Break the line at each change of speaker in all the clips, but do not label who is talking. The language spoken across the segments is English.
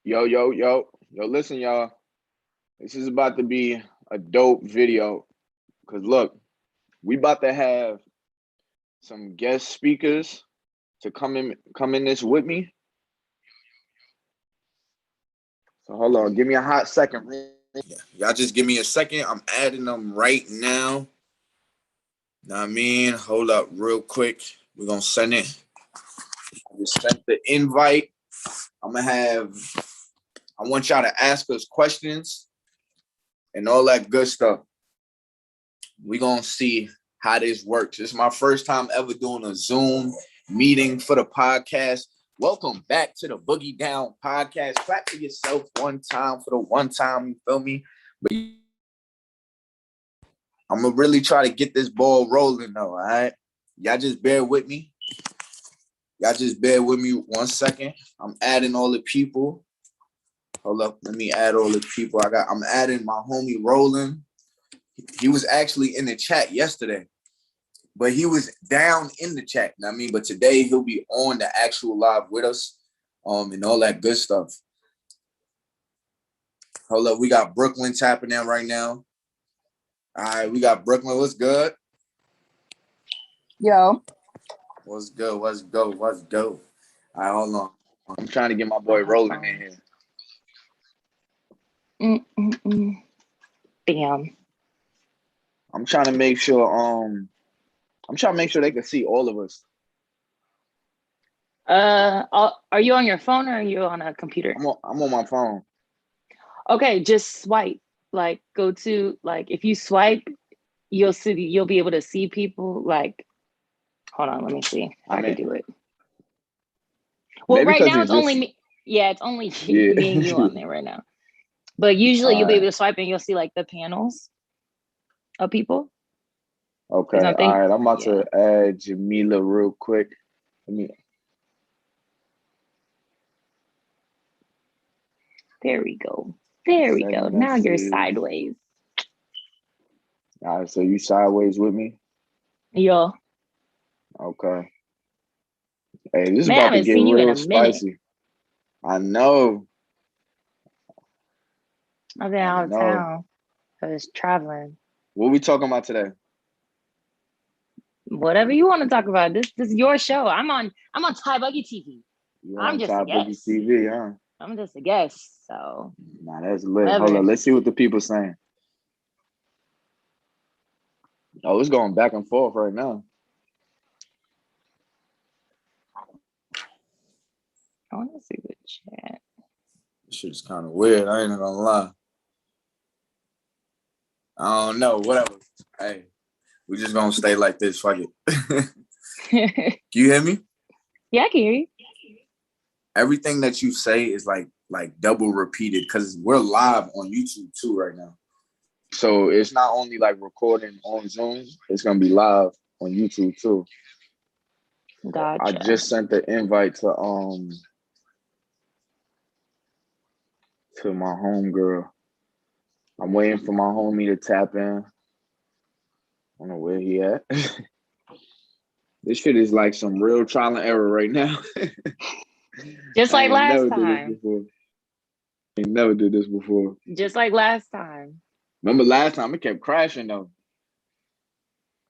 Yo, listen, y'all. This is about to be a dope video. Cause look, we about to have some guest speakers to come in this with me. So hold on, give me a hot second. Y'all just give me a second. I'm adding them right now. Know what I mean? Hold up real quick. We're gonna send it. I just sent the invite. I want y'all to ask us questions and all that good stuff. We're going to see how this works. This is my first time ever doing a Zoom meeting for the podcast. Welcome back to the Boogie Down podcast. Clap to yourself one time for the one time, you feel me? But I'm going to really try to get this ball rolling though, all right? Y'all just bear with me. Y'all just bear with me 1 second. I'm adding all the people. Hold up, let me add all the people. I'm adding my homie Roland. He was actually in the chat yesterday, but he was down in the chat. I mean, but today he'll be on the actual live with us, and all that good stuff. Hold up, we got Brooklyn tapping in right now. All right, we got Brooklyn. What's good?
Yo.
What's good? What's go? What's go? All right, hold on. I'm trying to get my boy Roland in
here. Damn.
I'm trying to make sure they can see all of us.
Are you on your phone or are you on a computer?
I'm on my phone.
Okay, just swipe. Like go to if you swipe, you'll be able to see people. Like, hold on, let me see if I can do it. Well, right now it's only me. Yeah, it's only me and you on there right now. But usually you'll be able to swipe and you'll see like the panels of people.
Okay, all right. I'm about to add Jamila real quick.
There we go. There we go. Now you're sideways.
All right, so you sideways with me?
Yo.
Okay. Hey, this is about to get real spicy. I know.
I've been out of town. I was traveling.
What are we talking about today?
Whatever you want to talk about. This is your show. I'm on Thai Buggy TV. I'm just a guest.
TV, huh?
I'm just a guest. So
nah, that's lit. Whatever. Hold on, let's see what the people saying. Oh, it's going back and forth right now.
I want to see the chat.
This shit's kind of weird. I ain't gonna lie. I don't know. Whatever. Hey, we just gonna stay like this. Fuck it. Can you hear me?
Yeah, I can hear you.
Everything that you say is like double repeated because we're live on YouTube too right now. So it's not only like recording on Zoom, it's gonna be live on YouTube too.
Gotcha.
I just sent the invite to my homegirl. I'm waiting for my homie to tap in. I don't know where he at. This shit is like some real trial and error right now.
Just like last time.
I never did this before.
Just like last time.
Remember last time it kept crashing though.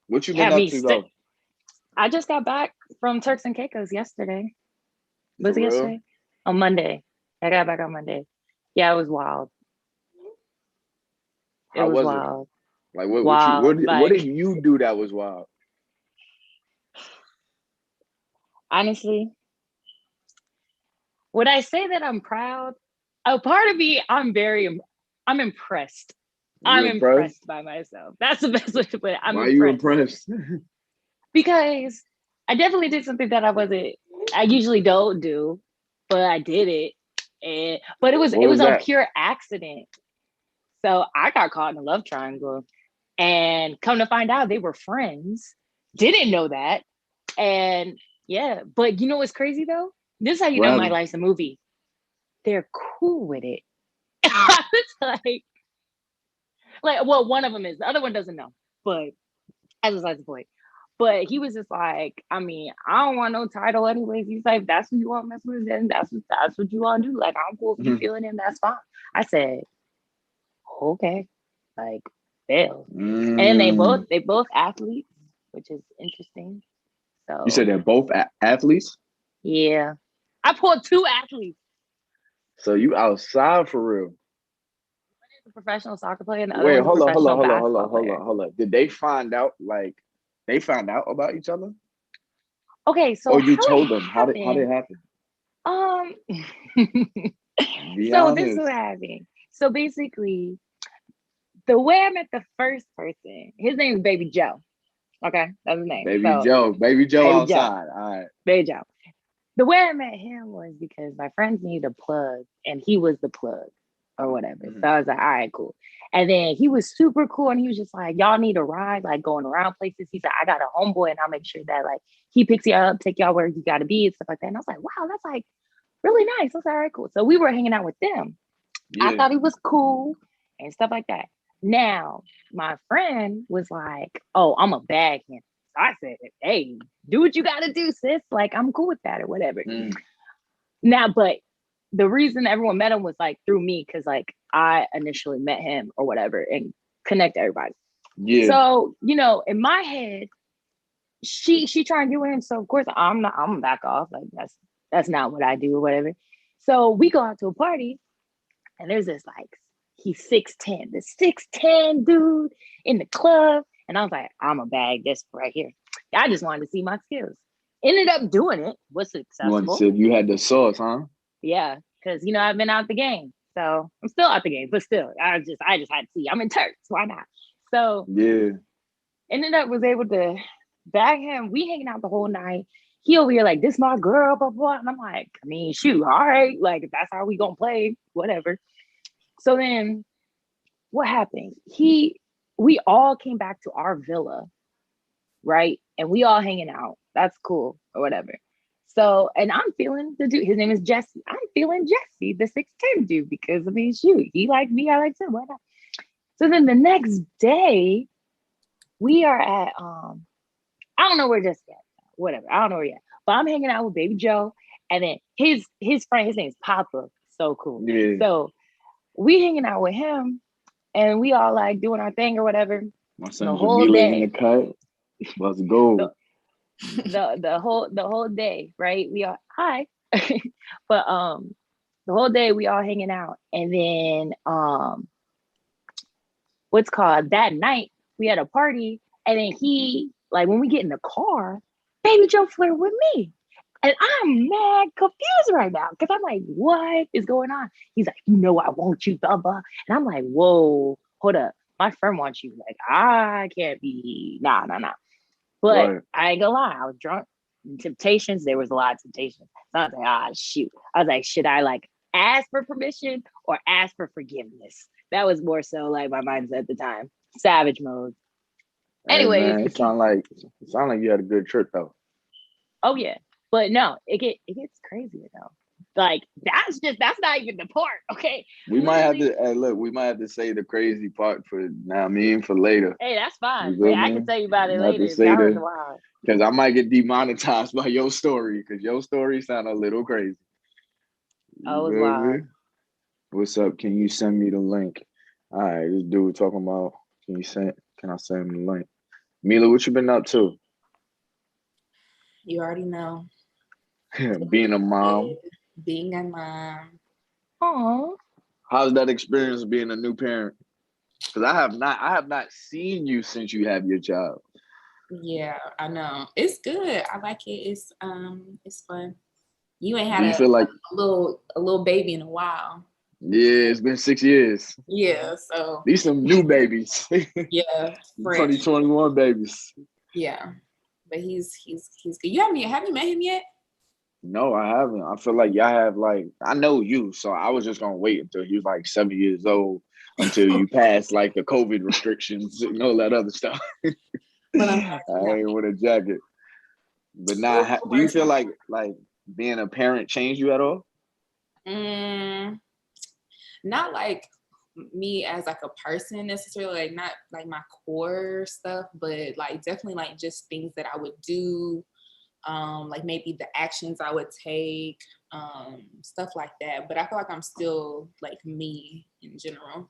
What you been up to though?
I just got back from Turks and Caicos yesterday. Was it yesterday? On Monday. I got back on Monday. Yeah, it was wild.
How was wild. It? Like what did you do that was wild?
Honestly, would I say that I'm proud? A part of me, I'm impressed. I'm impressed by myself. That's the best way to put it.
Why are you impressed?
Because I definitely did something that I usually don't do, but I did it. But it was a pure accident. So I got caught in a love triangle, and come to find out they were friends. Didn't know that. And yeah, but you know what's crazy though? This is how you know my life's a movie. They're cool with it. I was like, well, one of them is. The other one doesn't know. But as besides the point. But he was just like, I mean, I don't want no title anyways. He's like, that's what you want to mess with, then that's what you want to do. Like, I'm cool if you feeling him, that's fine. I said, okay, like, fail. And they both athletes, which is interesting. So
you said they're both athletes?
Yeah. I pulled 2 athletes.
So you outside for real?
One is a professional soccer player, and the
Wait,
other one's a professional
hold
basketball player.
on. Did they find out, like, they found out about each other?
Okay, so
or you told them? How did it happen? Be
So
honest.
this is what happened. So basically, the way I met the first person, his name is Baby Joe. Okay, that's his name.
Baby Joe
Baby
outside.
Joe.
All right.
Baby Joe. The way I met him was because my friends needed a plug, and he was the plug or whatever. So I was like, all right, cool. And then he was super cool, and he was just like, y'all need a ride, like going around places. He said, I got a homeboy, and I'll make sure that like he picks you up, take y'all where you got to be, and stuff like that. And I was like, wow, that's like really nice. I was like, all right, cool. So we were hanging out with them. Yeah. I thought he was cool and stuff like that. Now, my friend was like, oh, I'm a bag him. So I said, hey, do what you got to do, sis. Like, I'm cool with that or whatever. Now, but the reason everyone met him was like through me, because like I initially met him or whatever and connect everybody. Yeah. So, you know, in my head, she trying to get with him. So of course I'm gonna back off. Like that's not what I do or whatever. So we go out to a party, and there's this like, he's 6'10", the 6'10" dude in the club. And I was like, I'm a bag this right here. I just wanted to see my skills. Ended up doing it. Was successful.
You had the sauce, huh?
Yeah, because you know I've been out the game, so I'm still out the game. But still, I just had to see. I'm in Turks. Why not? So yeah, ended up was able to bag him. We hanging out the whole night. He over here like, this my girl, blah, blah. And I'm like, I mean, shoot, all right. Like, if that's how we gonna play, whatever. So then what happened? We all came back to our villa, right? And we all hanging out. That's cool or whatever. So, and I'm feeling the dude, his name is Jesse. I'm feeling Jesse, the 6'10" dude, because I mean, shoot, he liked me, I liked him, why not? So then the next day, we are at, I don't know where Jesse at, whatever, I don't know where yet. But I'm hanging out with Baby Joe, and then his friend, his name is Papa, so cool. Yeah. So we hanging out with him, and we all like doing our thing or whatever.
My son the whole day. In the cut. Let's go.
The whole day, right? We are hi. But the whole day we all hanging out. And then what's called that night, we had a party, and then he, like, when we get in the car, Baby Joe flirted with me. And I'm mad confused right now, because I'm like, what is going on? He's like, you know I want you, blah, blah. And I'm like, whoa, hold up. My friend wants you. Like, I can't be, nah. But right. I ain't gonna lie, I was drunk. Temptations, there was a lot of temptations. So I was like, shoot. I was like, should I like ask for permission or ask for forgiveness? That was more so like my mindset at the time. Savage mode. Anyways,
it sound like you had a good trip though.
Oh yeah. But no, it gets crazier though. Like that's not even the part, okay?
We might have to say the crazy part for now, for later.
Hey, that's fine. I can tell you about it later.
Because I might get demonetized by your story, because your story sound a little crazy.
Oh, wow.
What's up? Can you send me the link? All right, this dude talking about, can I send him the link? Mila, what you been up to?
You already know.
Being a mom.
Being a mom.
Oh.
How's that experience being a new parent? Because I have not seen you since you have your child.
Yeah, I know. It's good. I like it. It's fun. You ain't had a little baby in a while.
Yeah, it's been 6 years.
Yeah, so
these some new babies.
Yeah,
2021 babies.
Yeah, but he's good. Have you met him yet?
No, I haven't. I feel like y'all have I know you, so I was just gonna wait until you was like 7 years old, until you pass like the COVID restrictions and all that other stuff. But I ain't with a jacket. But now, do you feel like being a parent changed you at all?
Not like me as like a person necessarily, like not like my core stuff, but like definitely like just things that I would do, like maybe the actions I would take, stuff like that. But I feel like I'm still like me in general.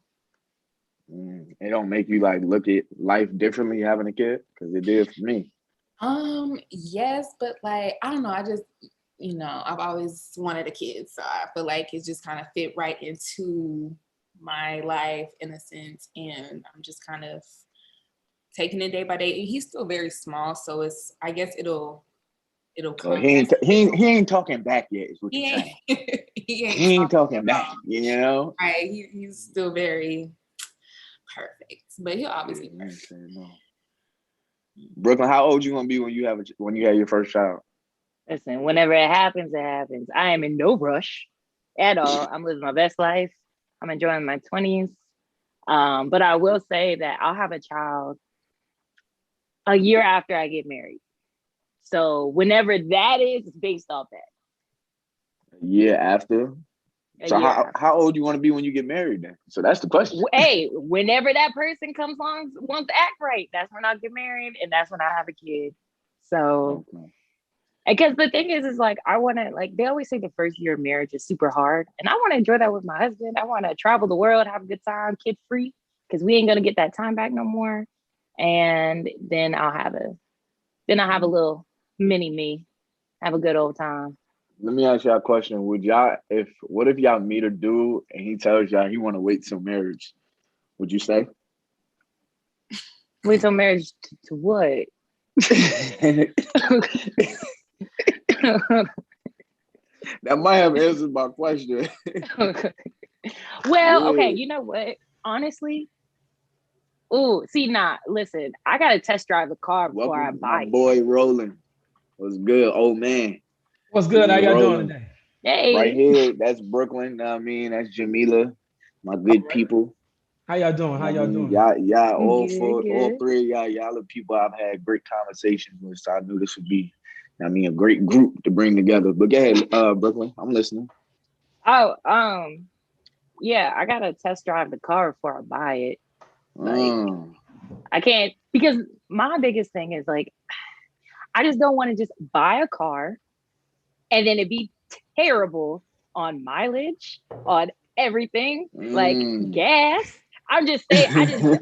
It don't make you like look at life differently having a kid? Because it did for me.
Yes, but like I don't know, I just, you know, I've always wanted a kid, so I feel like it just kind of fit right into my life in a sense, and I'm just kind of taking it day by day. He's still very small, so it's, I guess it'll come.
He ain't talking back yet, is what you're saying. He ain't talking back, you know?
Right, he's still very perfect, but he'll obviously be perfect.
No. Brooklyn, how old you gonna be when you have your first child?
Listen, whenever it happens, it happens. I am in no rush at all. I'm living my best life. I'm enjoying my 20s. But I will say that I'll have a child a year after I get married. So whenever that is, it's based off that.
A year after? So how old do you want to be when you get married then? So that's the question.
Hey, whenever that person comes along, wants to act right, that's when I'll get married, and that's when I have a kid. So, because the thing is like, I want to, like, they always say the first year of marriage is super hard, and I want to enjoy that with my husband. I want to travel the world, have a good time, kid free, because we ain't gonna get that time back no more. And then I'll have a little mini me, have a good old time.
Let me ask y'all a question. What if y'all meet a dude and he tells y'all he want to wait till marriage? Would you stay?
Wait till marriage to what?
That might have answered my question.
Well, okay, you know what? Honestly, listen, I gotta test drive the car before I buy it.
My boy Roland. What's good, old man?
What's good? How y'all doing today?
Hey.
Right here, that's Brooklyn. I mean, that's Jamila, my good people.
How y'all doing?
Y'all, all three of y'all are people I've had great conversations with. So I knew this would be, a great group to bring together. But go ahead, Brooklyn, I'm listening.
Oh, yeah, I gotta test drive the car before I buy it. I can't, because my biggest thing is like, I just don't want to just buy a car and then it be terrible on mileage, on everything, like gas. I'm just saying,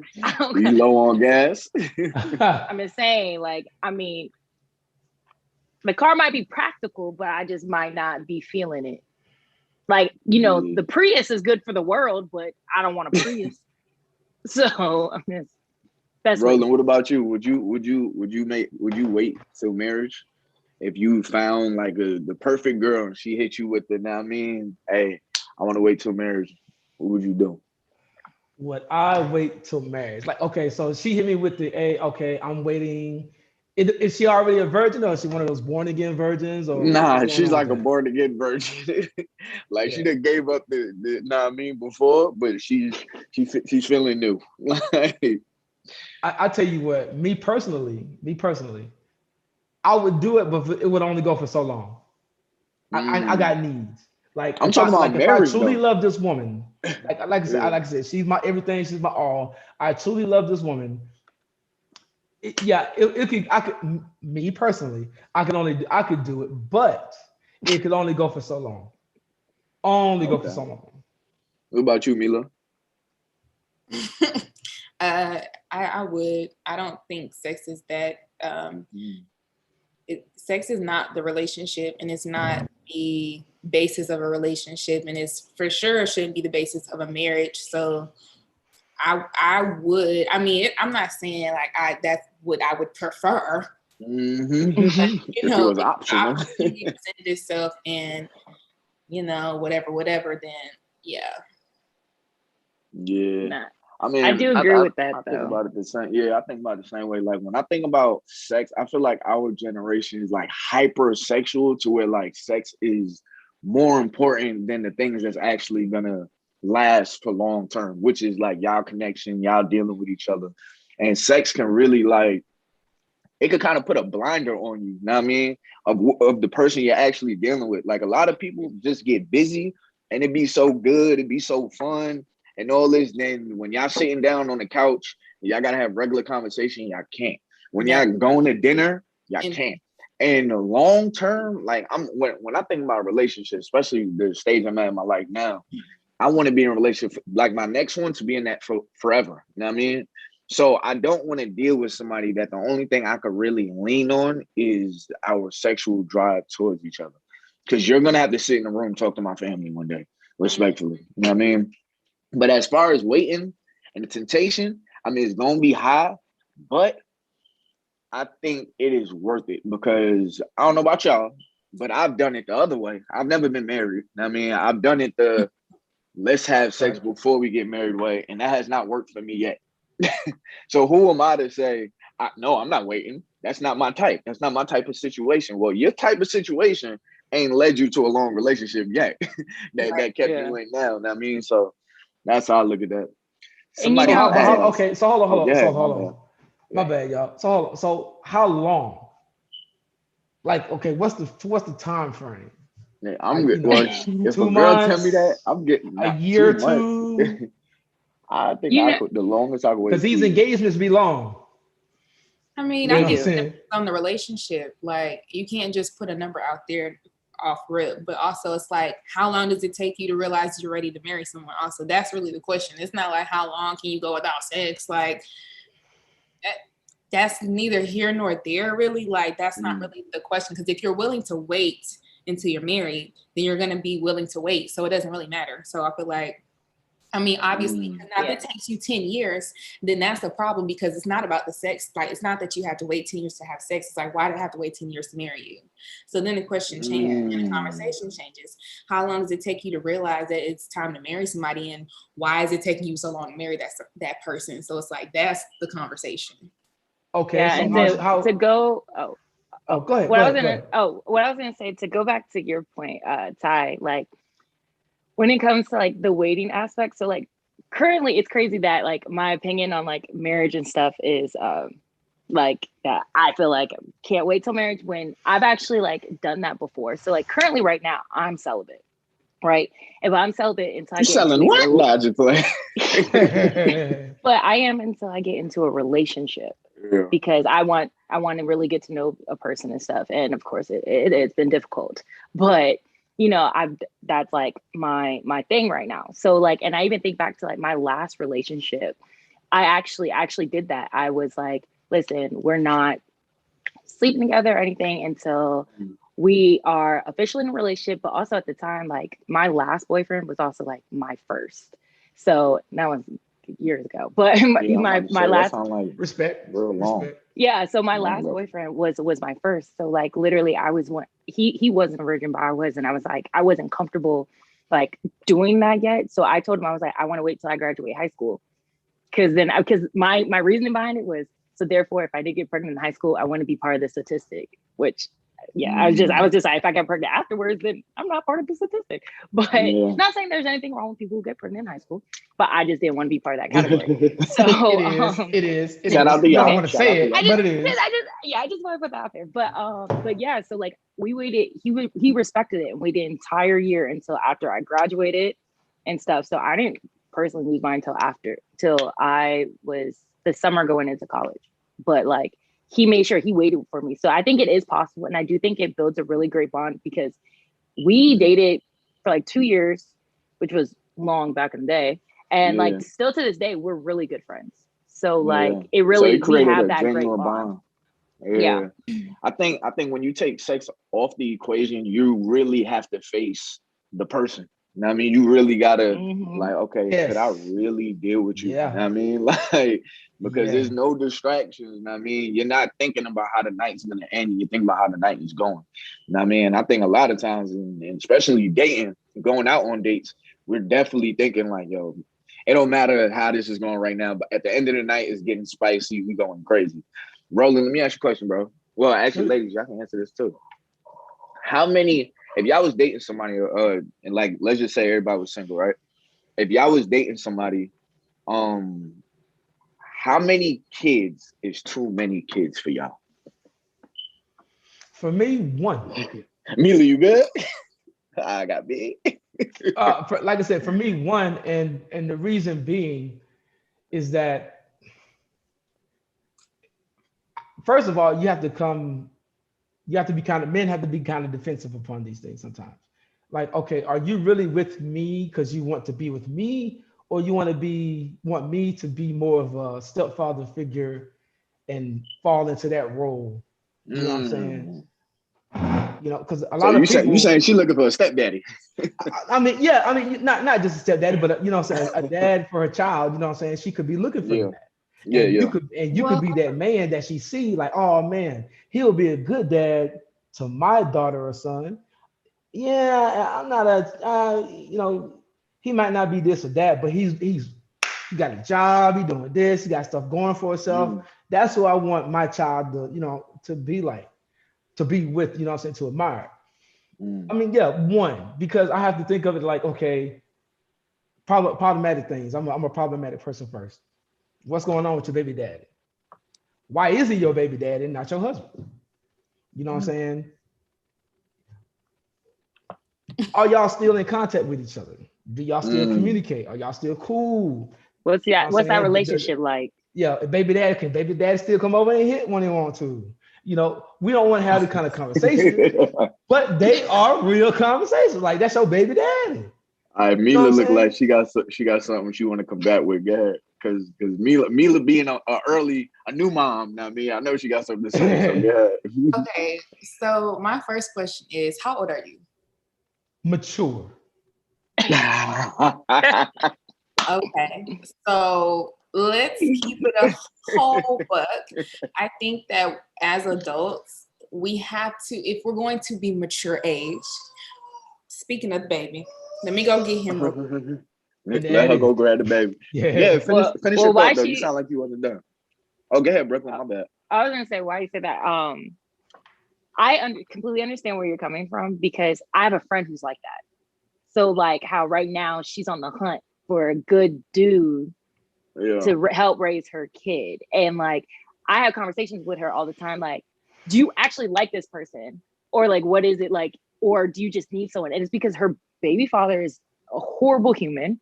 you low on gas?
I'm just saying, like, I mean, the car might be practical, but I just might not be feeling it. Like, the Prius is good for the world, but I don't want a Prius. So I'm just.
Roland, what about you? Would you wait till marriage if you found like the perfect girl and she hit you with the, hey, I want to wait till marriage? What would you do?
Would I wait till marriage? Like, okay, so she hit me with the, hey, okay, I'm waiting. Is she already a virgin, or is she one of those born again virgins? Or
nah, she's like a born again virgin. Like she done gave up the before, but she's feeling new.
I tell you what, me personally, I would do it, but it would only go for so long. I got needs. Like
I'm talking about marriage.
If I truly love this woman, like I said, she's my everything. She's my all. I truly love this woman. Me personally, I could do it, but it could only go for so long. Go for so long.
What about you, Mila?
I would. I don't think sex is that. Sex is not the relationship, and it's not the basis of a relationship, and it's for sure shouldn't be the basis of a marriage. So I would. I mean, I'm not saying like that's what I would prefer.
Mm-hmm.
But,
it was optional.
Opportunity presented itself, and whatever. Then yeah.
Nah.
I mean,
I do agree with that.
I think about it the same. Yeah, I think about it the same way. Like when I think about sex, I feel like our generation is like hypersexual to where like sex is more important than the things that's actually gonna last for long term, which is like y'all connection, y'all dealing with each other. And sex can really like, it could kind of put a blinder on you, know what I mean? Of the person you're actually dealing with. Like a lot of people just get busy and it'd be so good, it'd be so fun. and all this, then when y'all sitting down on the couch, y'all gotta have regular conversation, y'all can't. When y'all going to dinner, y'all can't. And the long term, like when I think about relationships, especially the stage I'm at in my life now, I want to be in a relationship, like my next one, to be in that for forever. You know what I mean? So I don't want to deal with somebody that the only thing I could really lean on is our sexual drive towards each other. Because you're gonna have to sit in a room, talk to my family one day, respectfully. You know what I mean? But as far as waiting and the temptation, I mean, it's gonna be high, but I think it is worth it because I don't know about y'all, but I've done it the other way. I've never been married. I mean, I've done it the let's have sex before we get married way, and that has not worked for me yet. So who am I to say, no, I'm not waiting. That's not my type. That's not my type of situation. Well, your type of situation ain't led you to a long relationship yet. that kept you in now. I mean, so that's how I look at that.
Somebody
okay, so hold on. My bad, y'all. So hold on. So how long? Like, okay, what's the time frame?
Yeah, I'm good.
Well,
if a girl tell me that, I'm getting
a year or two.
I think the longest I could wait.
Because these engagements be long.
I mean, I think on the relationship, like you can't just put a number out there off rip, but also it's like, how long does it take you to realize you're ready to marry someone? Also, that's really the question. It's not like how long can you go without sex? Like that's neither here nor there, really. Like that's not really the question. Because if you're willing to wait until you're married, then you're going to be willing to wait. So it doesn't really matter. So I feel like, I mean, obviously, if it takes you 10 years, then that's the problem because it's not about the sex. Like, it's not that you have to wait 10 years to have sex. It's like, why do I have to wait 10 years to marry you? So then the question changes and the conversation changes. How long does it take you to realize that it's time to marry somebody? And why is it taking you so long to marry that person? So it's like, that's the conversation.
Okay.
Yeah,
so
and to go,
go ahead.
What I was gonna say, to go back to your point, Ty, like when it comes to like the waiting aspect, so like currently it's crazy that like my opinion on like marriage and stuff is like that I feel like can't wait till marriage when I've actually like done that before. So like currently right now I'm celibate, right? If I'm celibate until I get
selling what? Logically.
But I am until I get into a relationship. Yeah. Because I want to really get to know a person and stuff. And of course it's been difficult, but you know, that's like my thing right now. So like, and I even think back to like my last relationship, I actually did that. I was like, listen, we're not sleeping together or anything until we are officially in a relationship. But also at the time, like my last boyfriend was also like my first. So that was years ago, but my last
respect.
Yeah, so my last boyfriend was my first. So like literally I was one, he wasn't a virgin, but I was, and I was like, I wasn't comfortable like doing that yet. So I told him, I was like, I want to wait till I graduate high school. Because my reasoning behind it was, so therefore if I did get pregnant in high school, I want to be part of the statistic, which I was just like, if I get pregnant afterwards, then I'm not part of the statistic. But not saying there's anything wrong with people who get pregnant in high school, but I just didn't want to be part of that category. So
it is.
Shout out to y'all.
I don't want to say it, but it is.
I just want to put that out there. But yeah, so like we waited. He respected it, and waited an entire year until after I graduated and stuff. So I didn't personally lose mine till I was the summer going into college. But like, he made sure he waited for me. So I think it is possible. And I do think it builds a really great bond because we dated for like 2 years, which was long back in the day. And like still to this day, we're really good friends. So like it really, we have that great bond.
Yeah. I think when you take sex off the equation, you really have to face the person. You know what I mean? You really gotta like, okay, could I really deal with you? You know what I mean? Like, because there's no distractions. You know what I mean? You're not thinking about how the night's gonna end. You're thinking about how the night is going. You know what I mean? I think a lot of times, and especially dating, going out on dates, we're definitely thinking like, yo, it don't matter how this is going right now, but at the end of the night, it's getting spicy. We going crazy. Roland, let me ask you a question, bro. Well, actually, ladies, y'all can answer this too. How many? If y'all was dating somebody, and like, let's just say everybody was single, right? If y'all was dating somebody, how many kids is too many kids for y'all?
For me, one.
Mila, you good? I got big.
Like I said, for me, one, and the reason being is that first of all, you have to be men have to be kind of defensive upon these things sometimes. Like, okay, are you really with me because you want to be with me, or you want me to be more of a stepfather figure and fall into that role? You know what I'm saying? Because a lot of people.
You saying she looking for a stepdaddy?
I mean, yeah, I mean, not just a stepdaddy, but you know what I'm saying, a dad for her child. You know what I'm saying? She could be looking for that.
Yeah,
You could be that man that she see like, oh man, he'll be a good dad to my daughter or son. Yeah, I'm not he might not be this or that, but he got a job, he doing this, he got stuff going for himself. That's who I want my child to be like, to be with, you know what I'm saying, to admire. I mean, yeah, one, because I have to think of it like, okay, problematic things. I'm a problematic person first. What's going on with your baby daddy? Why is he your baby daddy and not your husband? You know what I'm saying? Are y'all still in contact with each other? Do y'all still communicate? Are y'all still cool?
What's that relationship like?
Yeah, baby daddy still come over and hit when he want to? We don't want to have the kind of conversation, but they are real conversations. Like, that's your baby daddy.
All right, Mila look like she got something she want to come back with. Go ahead, because Mila being a new mom. Now, I know she got something to say. So go ahead.
Okay, so my first question is, how old are you?
Mature.
Okay, so let's keep it a whole buck. I think that as adults, we have to, if we're going to be mature age, speaking of the baby, let me go get him.
Let her go grab the baby. Yeah, finish your thought, though. You sound like you wasn't done. Oh, go ahead, Brooklyn. My bad.
I was going to say why you said that. I completely understand where you're coming from, because I have a friend who's like that. So like how right now she's on the hunt for a good dude to help raise her kid. And like, I have conversations with her all the time. Like, do you actually like this person? Or like, what is it like? Or do you just need someone? And it's because her baby father is a horrible human.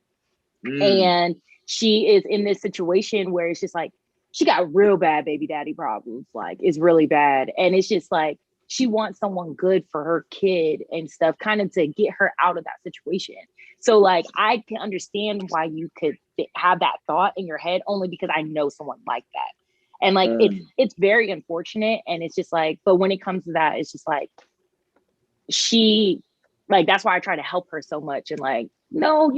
And she is in this situation where it's just like, she got real bad baby daddy problems. Like, it's really bad. And it's just like, she wants someone good for her kid and stuff, kind of to get her out of that situation. So like, I can understand why you could have that thought in your head, only because I know someone like that. And like, it's very unfortunate. And it's just like, but when it comes to that, it's just like, that's why I try to help her so much. And like, no,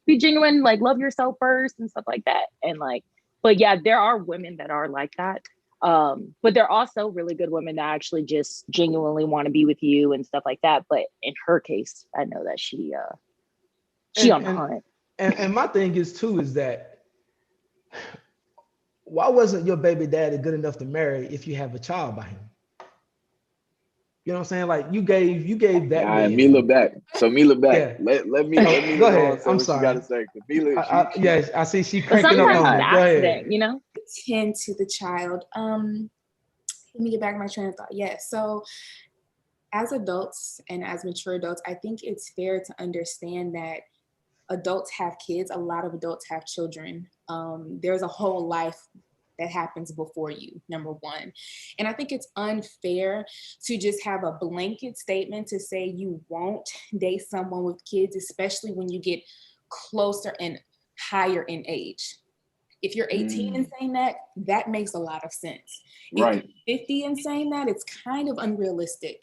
be genuine, like love yourself first and stuff like that. And like, but yeah, there are women that are like that. But there are also really good women that actually just genuinely want to be with you and stuff like that. But in her case, I know that she on the hunt.
And my thing is that why wasn't your baby daddy good enough to marry if you have a child by him? You know what I'm saying? Like, you gave that man.
Mila back. So Mila back.
Yeah.
Let me
go ahead. I'm sorry.
Gotta say. Mila,
yes, I see she
But
cranking up
sometimes
on
it's
me.
an
Go ahead.
accident,
Tend to the child. Let me get back my train of thought. Yeah. So as adults and as mature adults, I think it's fair to understand that adults have kids. A lot of adults have children. There's a whole life that happens before you, number one. And I think it's unfair to just have a blanket statement to say you won't date someone with kids, especially when you get closer and higher in age. If you're 18 and saying that, that makes a lot of sense.
Right.
If you're 50 and saying that, it's kind of unrealistic.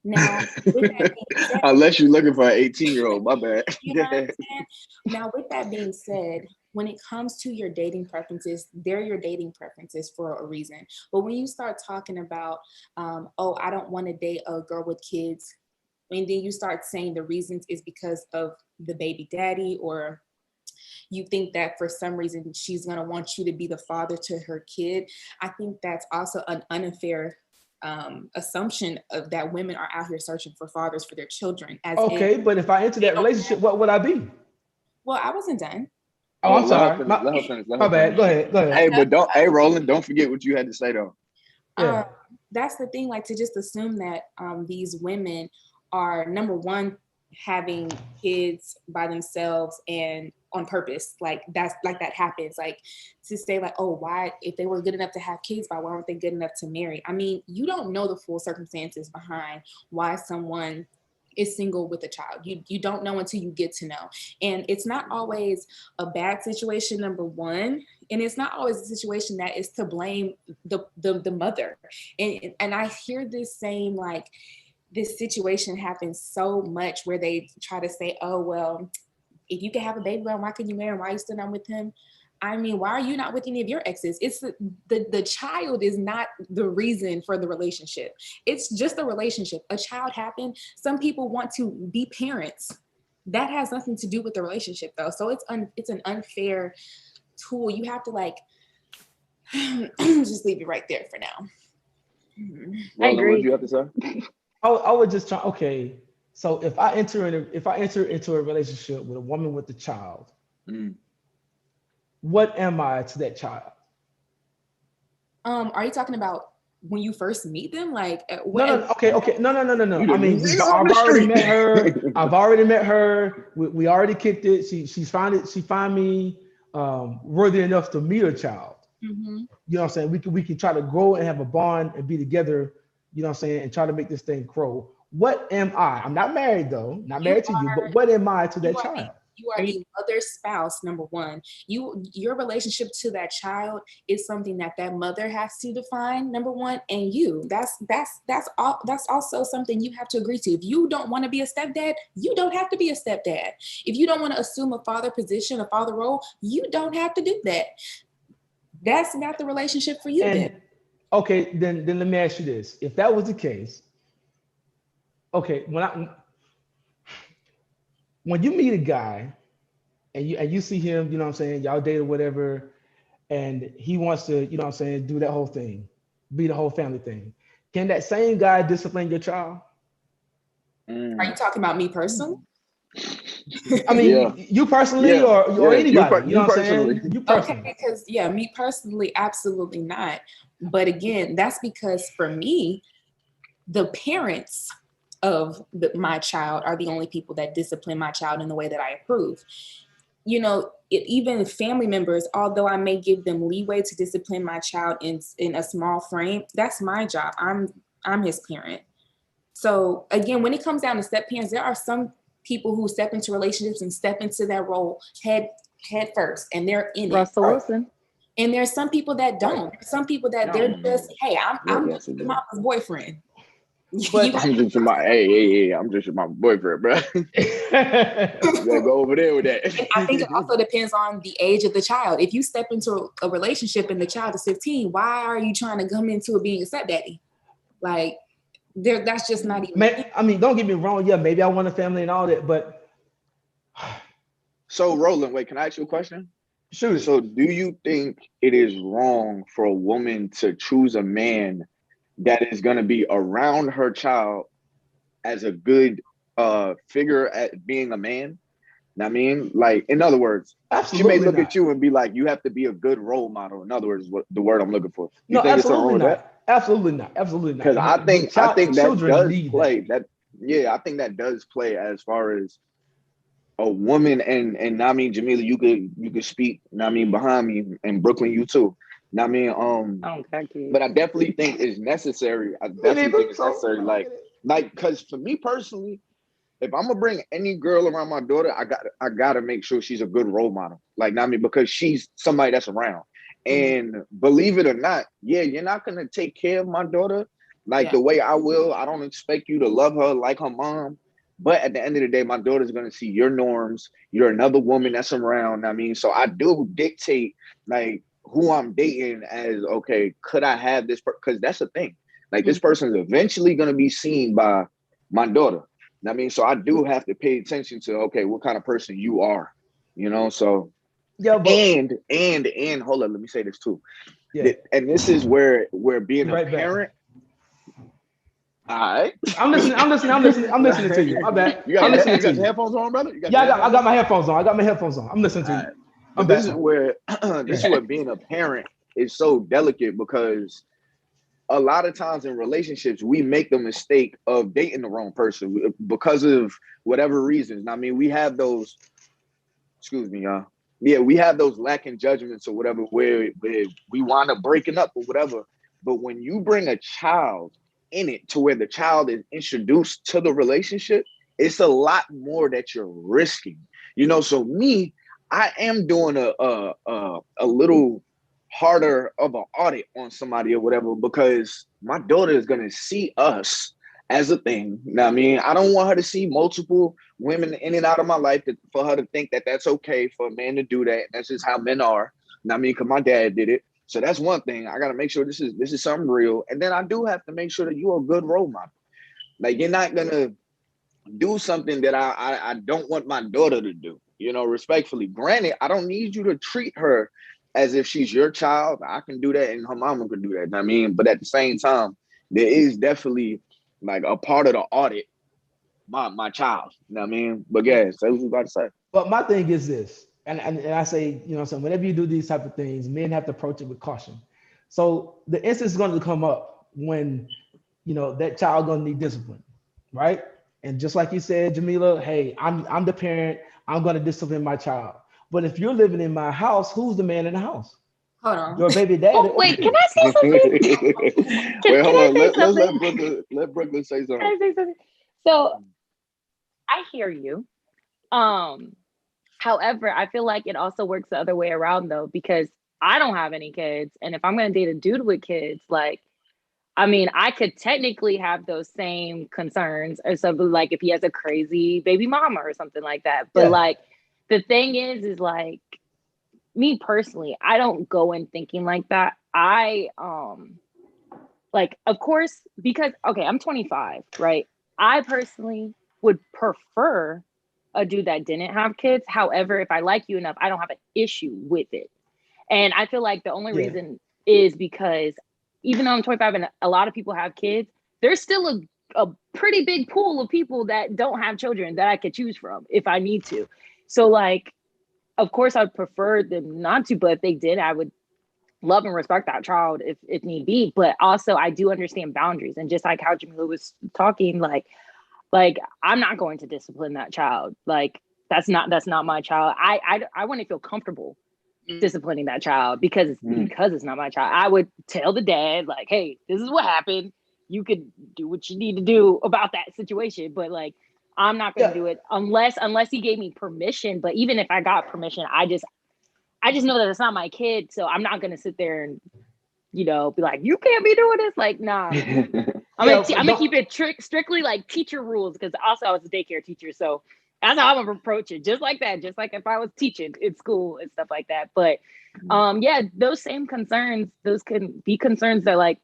Now, with that being said,
unless you're looking for an 18-year-old, my bad.
You know what I'm saying? Now, with that being said, when it comes to your dating preferences, they're your dating preferences for a reason. But when you start talking about, I don't want to date a girl with kids, and then you start saying the reasons is because of the baby daddy, or you think that for some reason she's going to want you to be the father to her kid, I think that's also an unfair assumption of that women are out here searching for fathers for their children.
But if I enter that relationship, what would I be?
Well, I wasn't done.
Oh, I'm sorry.
Let her finish.
My bad. Go ahead.
Hey, but Roland, don't forget what you had to say though.
That's the thing, like, to just assume that these women are, number one, having kids by themselves and on purpose, like that happens, like to say like, oh, why, if they were good enough to have kids, why weren't they good enough to marry? I mean, you don't know the full circumstances behind why someone is single with a child. You don't know until you get to know. And it's not always a bad situation, number one. And it's not always a situation that is to blame the mother. And I hear this saying, like, this situation happens so much where they try to say, oh, well, if you can have a baby, well, why couldn't you marry him? Why are you still not with him? I mean, why are you not with any of your exes? It's the child is not the reason for the relationship. It's just a relationship. A child happened. Some people want to be parents. That has nothing to do with the relationship, though. So it's an unfair tool. You have to like just leave it right there for now.
I agree.
What do you have to say?
I would just try. Okay, so if I enter into a relationship with a woman with a child, what am I to that child?
Are you talking about when you first meet them? Like,
no. I mean, I've already met her. We already kicked it. She find me worthy enough to meet her child.
Mm-hmm.
You know what I'm saying? We can try to grow and have a bond and be together. You know what I'm saying? And try to make this thing grow. What am I? I'm not married though. Not married to you. But what am I to that child?
You are the mother's spouse, number one. Your relationship to that child is something that mother has to define, number one, and you. That's also something you have to agree to. If you don't want to be a stepdad, you don't have to be a stepdad. If you don't want to assume a father position, a father role, you don't have to do that. That's not the relationship for you. Then.
Okay, then let me ask you this. If that was the case, okay, when you meet a guy and you see him, you know what I'm saying, y'all date or whatever, and he wants to, you know what I'm saying, do that whole thing, be the whole family thing, can that same guy discipline your child?
Are you talking about me personally?
I mean, you personally or anybody, you know what I'm saying? You personally.
Okay, because me personally, absolutely not. But again, that's because for me, the parents of my child are the only people that discipline my child in the way that I approve. You know, even family members, although I may give them leeway to discipline my child in a small frame, that's my job. I'm his parent. So again, when it comes down to step parents, there are some people who step into relationships and step into that role head first, and they're in
Russell Wilson.
And there's some people that don't. Some people that they're just, hey, I'm just mama's boyfriend.
But
I'm just I'm just my boyfriend, bro. Gotta go over there with that.
I think it also depends on the age of the child. If you step into a relationship and the child is 15, why are you trying to come into it being a stepdaddy? Like, that's just not even.
I mean, don't get me wrong. Yeah, maybe I want a family and all that, but.
So, Roland, wait, can I ask you a question?
Sure.
So, do you think it is wrong for a woman to choose a man that is going to be around her child as a good figure at being a man? I mean, like, in other words,
absolutely
she may look at you and be like, you have to be a good role model. In other words, what the word I'm looking for. You think
absolutely not. Absolutely not. Absolutely not.
Because I think that does play. I think that does play as far as a woman, and I mean, Jamila, you could speak. I mean, behind me, and Brooklyn, you too. I mean, but I definitely think it's necessary. Like, because for me personally, if I'm gonna bring any girl around my daughter, I gotta make sure she's a good role model. Like, I mean, because she's somebody that's around. And believe it or not, you're not gonna take care of my daughter like the way I will. I don't expect you to love her like her mom. But at the end of the day, my daughter's going to see your norms. You're another woman that's around. I mean, so I do dictate like who I'm dating as, okay, could I have this? Because that's the thing. Like, this person is eventually going to be seen by my daughter. I mean, so I do have to pay attention to, okay, what kind of person you are, you know? So, and hold on, let me say this too. Yeah. And this is where being a parent. All right. I'm listening
to you. My bad.
You got your headphones on, brother?
I got my headphones on. I'm listening to you.
This is where being a parent is so delicate, because a lot of times in relationships, we make the mistake of dating the wrong person because of whatever reasons. I mean, we have those, excuse me, y'all. Yeah, we have those lacking judgments or whatever where we wind up breaking up or whatever. But when you bring a child in it to where the child is introduced to the relationship, it's a lot more that you're risking. You know, so me, I am doing a little harder of an audit on somebody or whatever, because my daughter is gonna see us as a thing. You know what I mean? I don't want her to see multiple women in and out of my life for her to think that that's okay for a man to do that. That's just how men are. You know what I mean? Because my dad did it. So that's one thing. I gotta make sure this is something real. And then I do have to make sure that you're a good role model. Like, you're not gonna do something that I don't want my daughter to do, you know, respectfully. Granted, I don't need you to treat her as if she's your child. I can do that and her mama can do that. You know what I mean? But at the same time, there is definitely like a part of the audit, my child. You know what I mean? But yeah, say what you about to say.
But my thing is this, and I say, you know, so whenever you do these type of things, men have to approach it with caution. So the instance is going to come up when, you know, that child going to need discipline, right? And just like you said, Jamila, hey, I'm the parent. I'm going to discipline my child. But if you're living in my house, who's the man in the house?
Hold on.
Your baby daddy.
Oh, wait, can I say something?
Wait, hold on. Let's
something?
let Brooklyn say something.
Can I say something? So I hear you. However, I feel like it also works the other way around though, because I don't have any kids. And if I'm gonna date a dude with kids, like, I mean, I could technically have those same concerns or something, like if he has a crazy baby mama or something like that. But
Yeah.
like the thing is like, me personally, I don't go in thinking like that. I like, of course, because okay, I'm 25, right? I personally would prefer a dude that didn't have kids. However, if I like you enough, I don't have an issue with it. And I feel like the only
Yeah.
reason is because even though I'm 25 and a lot of people have kids, there's still a pretty big pool of people that don't have children that I could choose from if I need to. So like, of course I'd prefer them not to, but if they did, I would love and respect that child if need be. But also I do understand boundaries. And just like how Jamila was talking, like I'm not going to discipline that child. Like that's not my child. I want to feel comfortable disciplining that child because it's not my child. I would tell the dad, like, hey, this is what happened. You could do what you need to do about that situation. But like, I'm not going to do it unless he gave me permission. But even if I got permission, I just know that it's not my kid. So I'm not going to sit there and, you know, be like, you can't be doing this. Like, nah. I'm gonna keep it strictly like teacher rules, because also I was a daycare teacher, so that's how I'm gonna approach it. Just like that, just like if I was teaching in school and stuff like that. But yeah, those same concerns, those can be concerns that like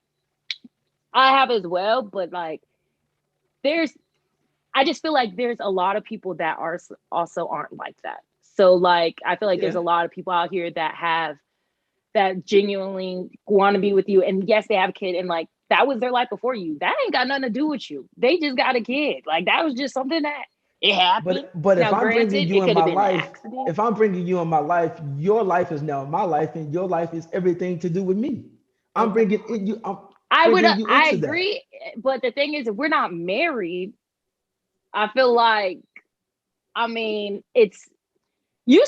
I have as well. But like, I just feel like there's a lot of people that aren't like that. So like, I feel like there's a lot of people out here that genuinely want to be with you, and yes, they have a kid, and like that was their life before you. That ain't got nothing to do with you. They just got a kid. Like that was just something that it happened.
But
now,
if I'm bringing you in my life,
if
I'm bringing you in my life, your life is now my life, and your life is everything to do with me. I'm bringing it.
I agree, but the thing is, if we're not married, I feel like, I mean, it's you.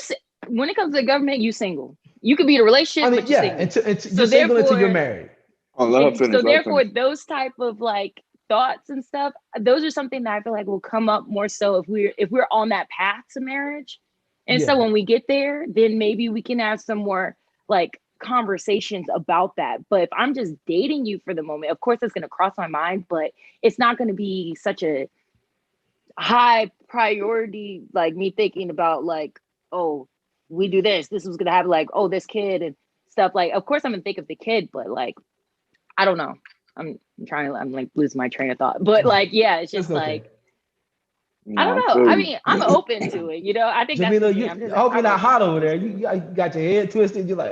When it comes to the government, you single. You could be in a relationship, but you're single.
You're single until you're married.
So therefore, those type of like thoughts and stuff, those are something that I feel like will come up more so if we're on that path to marriage. And so when we get there, then maybe we can have some more like conversations about that. But if I'm just dating you for the moment, of course it's going to cross my mind, but it's not going to be such a high priority, like me thinking about like, oh, we do this was going to have like, oh, this kid and stuff. Like, of course I'm going to think of the kid, but like, I don't know. I'm like losing my train of thought, but like, yeah, it's just like, I don't know. I mean, I'm open to it. You know, I think
Jamila,
that's
I hope you're not hot over there. You got your head twisted. You're like,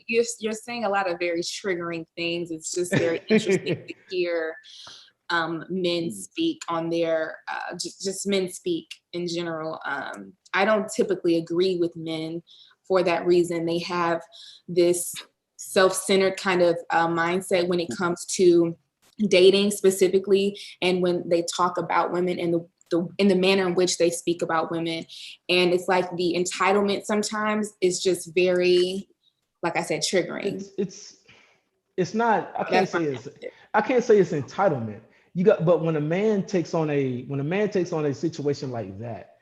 you're saying a lot of very triggering things. It's just very interesting to hear men speak on their just men speak in general. I don't typically agree with men for that reason. They have this self-centered kind of mindset when it comes to dating specifically, and when they talk about women in the manner in which they speak about women. And it's like the entitlement sometimes is just very, like I said, triggering.
It's not, I can't say it's entitlement. But when a man takes on a situation like that,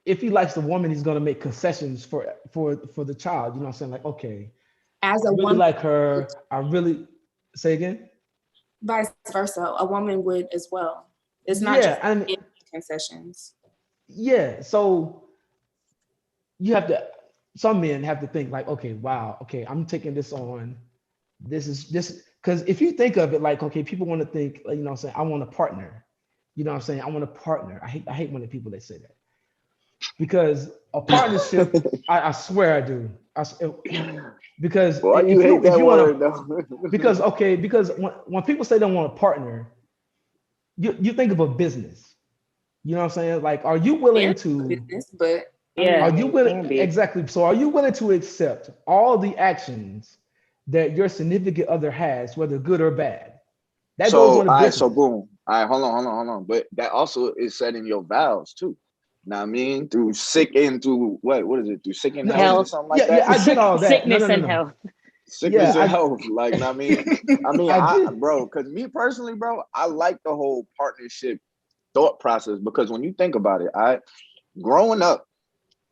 if he likes the woman, he's gonna make concessions for the child. You know what I'm saying? Like, okay,
As
I
a
really
woman,
like her. I really say again.
vice versa, a woman would as well. It's not just concessions.
Yeah. So some men have to think like, okay, wow, okay, I'm taking this on. This is just because if you think of it like, okay, people want to think, you know what I'm saying, I want a partner. You know what I'm saying? I want a partner. I hate when the people that say that. Because a partnership, I swear I do. Because
Why
if
you hate that word
though? Because when people say they want a partner, you think of a business. You know what I'm saying? Like, are you willing to
business, but
Yeah,
are you willing
can be.
exactly? So are you willing to accept all the actions that your significant other has, whether good or bad? That goes on a business.
So boom. All right, hold on. But that also is set in your vows too. Know what I mean? Through sick and through what is it? Through sick and health or something like that?
Yeah, I did all that.
Sickness and health.
Sickness and health. Like, know what I mean?
I did.
Bro, because me personally, bro, I like the whole partnership thought process, because when you think about it, growing up,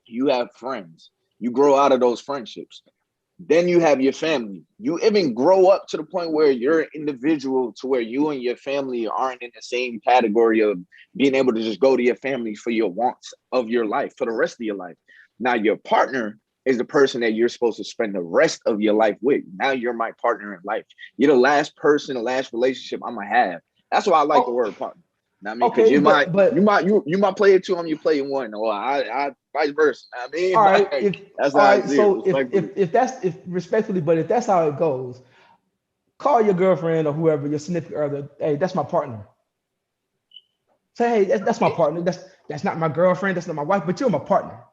you have friends. You grow out of those friendships. Then you have your family. You even grow up to the point where you're an individual, to where you and your family aren't in the same category of being able to just go to your family for your wants of your life for the rest of your life. Now your partner is the person that you're supposed to spend the rest of your life with. Now you're my partner in life. You're the last person, the last relationship I'm gonna have. That's why I like the word partner. I mean, because you might play it two, I'm your player one, or I vice versa. I mean,
all right.
That's how I see
so
it,
if respectfully, but if that's how it goes, call your girlfriend or whoever, your significant other. Hey, that's my partner. Say, hey, that's my partner. That's not my girlfriend. That's not my wife, but you're my partner.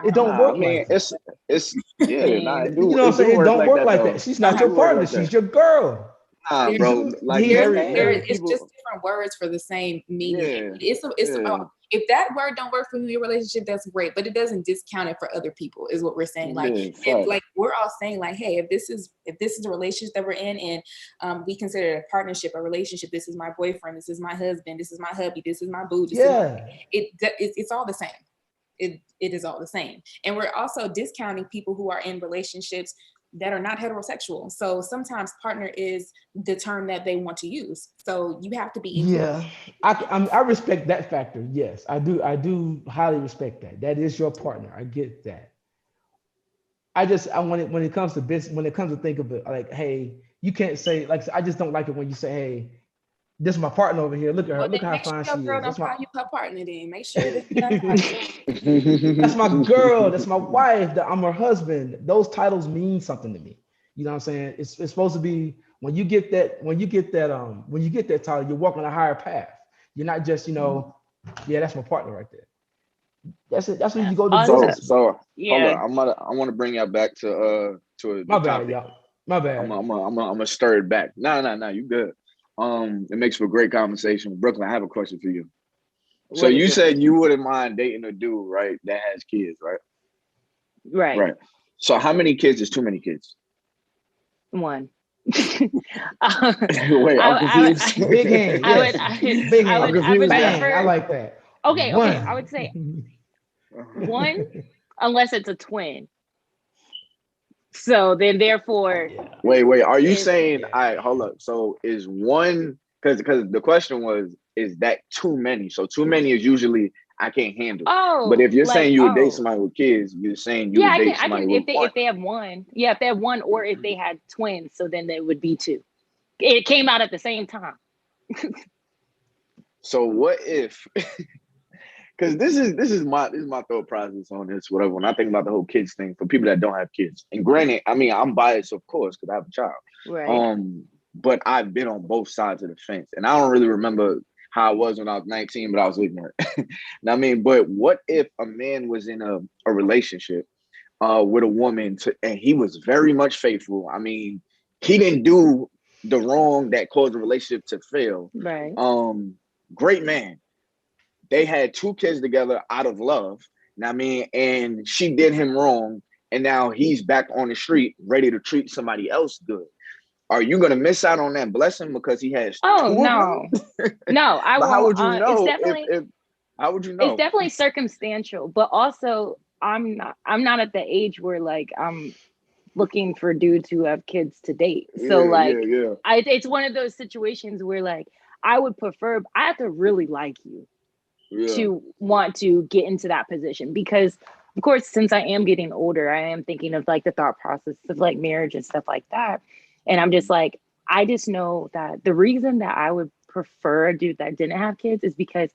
It don't work like that.
It's yeah, nah, it do.
You know what I'm saying? It don't work like that. She's not your partner. She's your girl.
Nah, bro. Like
it's just different words for the same meaning.
Yeah,
it's about, if that word don't work for you in your relationship, that's great, but it doesn't discount it for other people, is what we're saying. Like, like we're all saying, like, hey, if this is a relationship that we're in, and we consider it a partnership, a relationship, this is my boyfriend, this is my husband, this is my hubby, this is my boo. It's all the same. It is all the same. And we're also discounting people who are in relationships that are not heterosexual. So sometimes partner is the term that they want to use. So you have to be equal.
Yeah, I respect that factor. Yes, I do highly respect that. That is your partner. I get that. When it comes to business, when it comes to think of it, like, hey, you can't say, like, I just don't like it when you say, hey, this is my partner over here. Look at her. Look how fine she is.
Don't call you her partner then. Make sure that
that's my girl. That's my wife. I'm her husband. Those titles mean something to me. You know what I'm saying? It's supposed to be when you get that title, you're walking a higher path. You're not just, yeah, that's my partner right there. That's it. That's when you go to
so yeah. Hold on. I want to bring y'all back to
my bad, y'all. My bad.
I'm gonna stir it back. No, you good. It makes for a great conversation. Brooklyn, I have a question for you. So you said you wouldn't mind dating a dude, right, that has kids, right?
Right.
So how many kids is too many kids?
One.
Wait, I'm confused.
Big hand. Yes. Big hand.
I would prefer,
I like that.
Okay. I would say one, unless it's a twin. So then, therefore,
wait. Are you saying? All right, hold up. So is one, because the question was, is that too many? So too many is usually I can't handle.
Oh,
but if you're saying you would date somebody with kids, you're saying you would date somebody with one.
If they have one, if they have one, or if they had twins, so then there would be two. It came out at the same time.
So what if? Because this is my thought process on this, whatever. When I think about the whole kids thing, for people that don't have kids, and granted, I mean, I'm biased, of course, because I have a child.
Right.
But I've been on both sides of the fence, and I don't really remember how I was when I was 19, but I was ignorant. I mean, but what if a man was in a relationship, with a woman, and he was very much faithful. I mean, he didn't do the wrong that caused the relationship to fail.
Right.
Great man. They had 2 kids together out of love. I mean, and she did him wrong, and now he's back on the street, ready to treat somebody else good. Are you gonna miss out on that blessing because he has?
Oh no, no, I won't.
How would you know?
It's definitely,
how would you know?
It's definitely circumstantial, but also I'm not at the age where like I'm looking for dudes who have kids to date. So it's one of those situations where like I would prefer, I have to really like you to want to get into that position, because of course, since I am getting older, I am thinking of like the thought process of like marriage and stuff like that. And I'm just like, I just know that the reason that I would prefer a dude that didn't have kids is because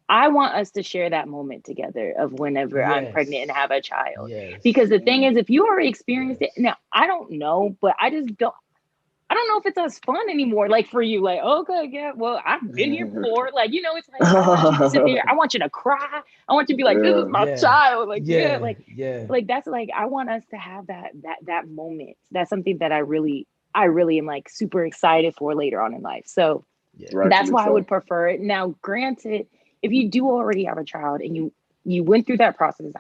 I want us to share that moment together of whenever I'm pregnant and have a child. Because the thing is, if you already experienced it, now I don't know, but I don't know if it's as fun anymore. Like for you, like, okay, yeah, well, I've been here before. Like, you know, it's like, I want you to sit there. I want you to cry. I want you to be like, this is my child. Like, like that's like, I want us to have that moment. That's something that I really am like super excited for later on in life. So that's why I would prefer it. Now, granted, if you do already have a child and you went through that process,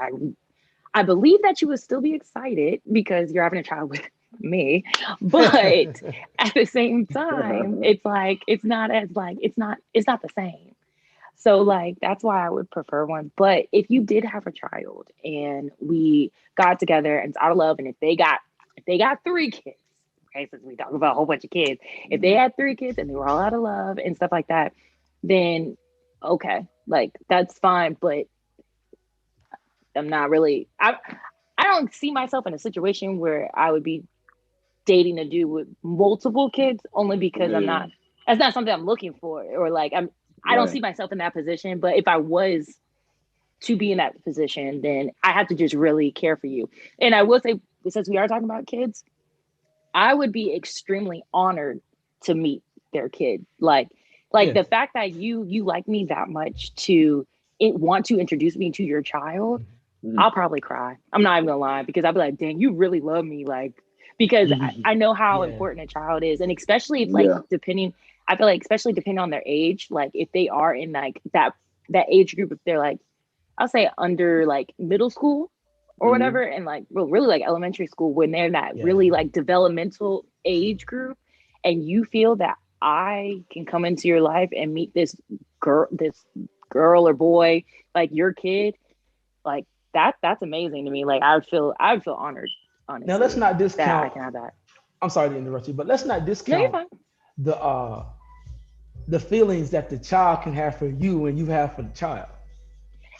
I believe that you would still be excited because you're having a child with me, but at the same time, it's like it's not the same. So like that's why I would prefer one. But if you did have a child and we got together and it's out of love, and if they got 3 kids, okay, since we talk about a whole bunch of kids, if they had 3 kids and they were all out of love and stuff like that, then okay, like that's fine. But I'm not really, I don't see myself in a situation where I would be dating a dude with multiple kids, only because that's not something I'm looking for, or like I don't see myself in that position. But if I was to be in that position, then I have to just really care for you. And I will say, since we are talking about kids, I would be extremely honored to meet their kid. Like the fact that you like me that much to want to introduce me to your child, I'll probably cry. I'm not even gonna lie, because I'll be like, dang, you really love me. Like, because I know how important a child is. And especially like I feel like especially depending on their age, like if they are in like that age group, if they're like, I'll say under like middle school or whatever, and like really like elementary school, when they're that really like developmental age group, and you feel that I can come into your life and meet this girl or boy, like your kid, like that's amazing to me. Like I would feel honored, honestly.
Now let's not discount
that I can have that.
I'm sorry to interrupt you, but let's not discount the feelings that the child can have for you and you have for the child.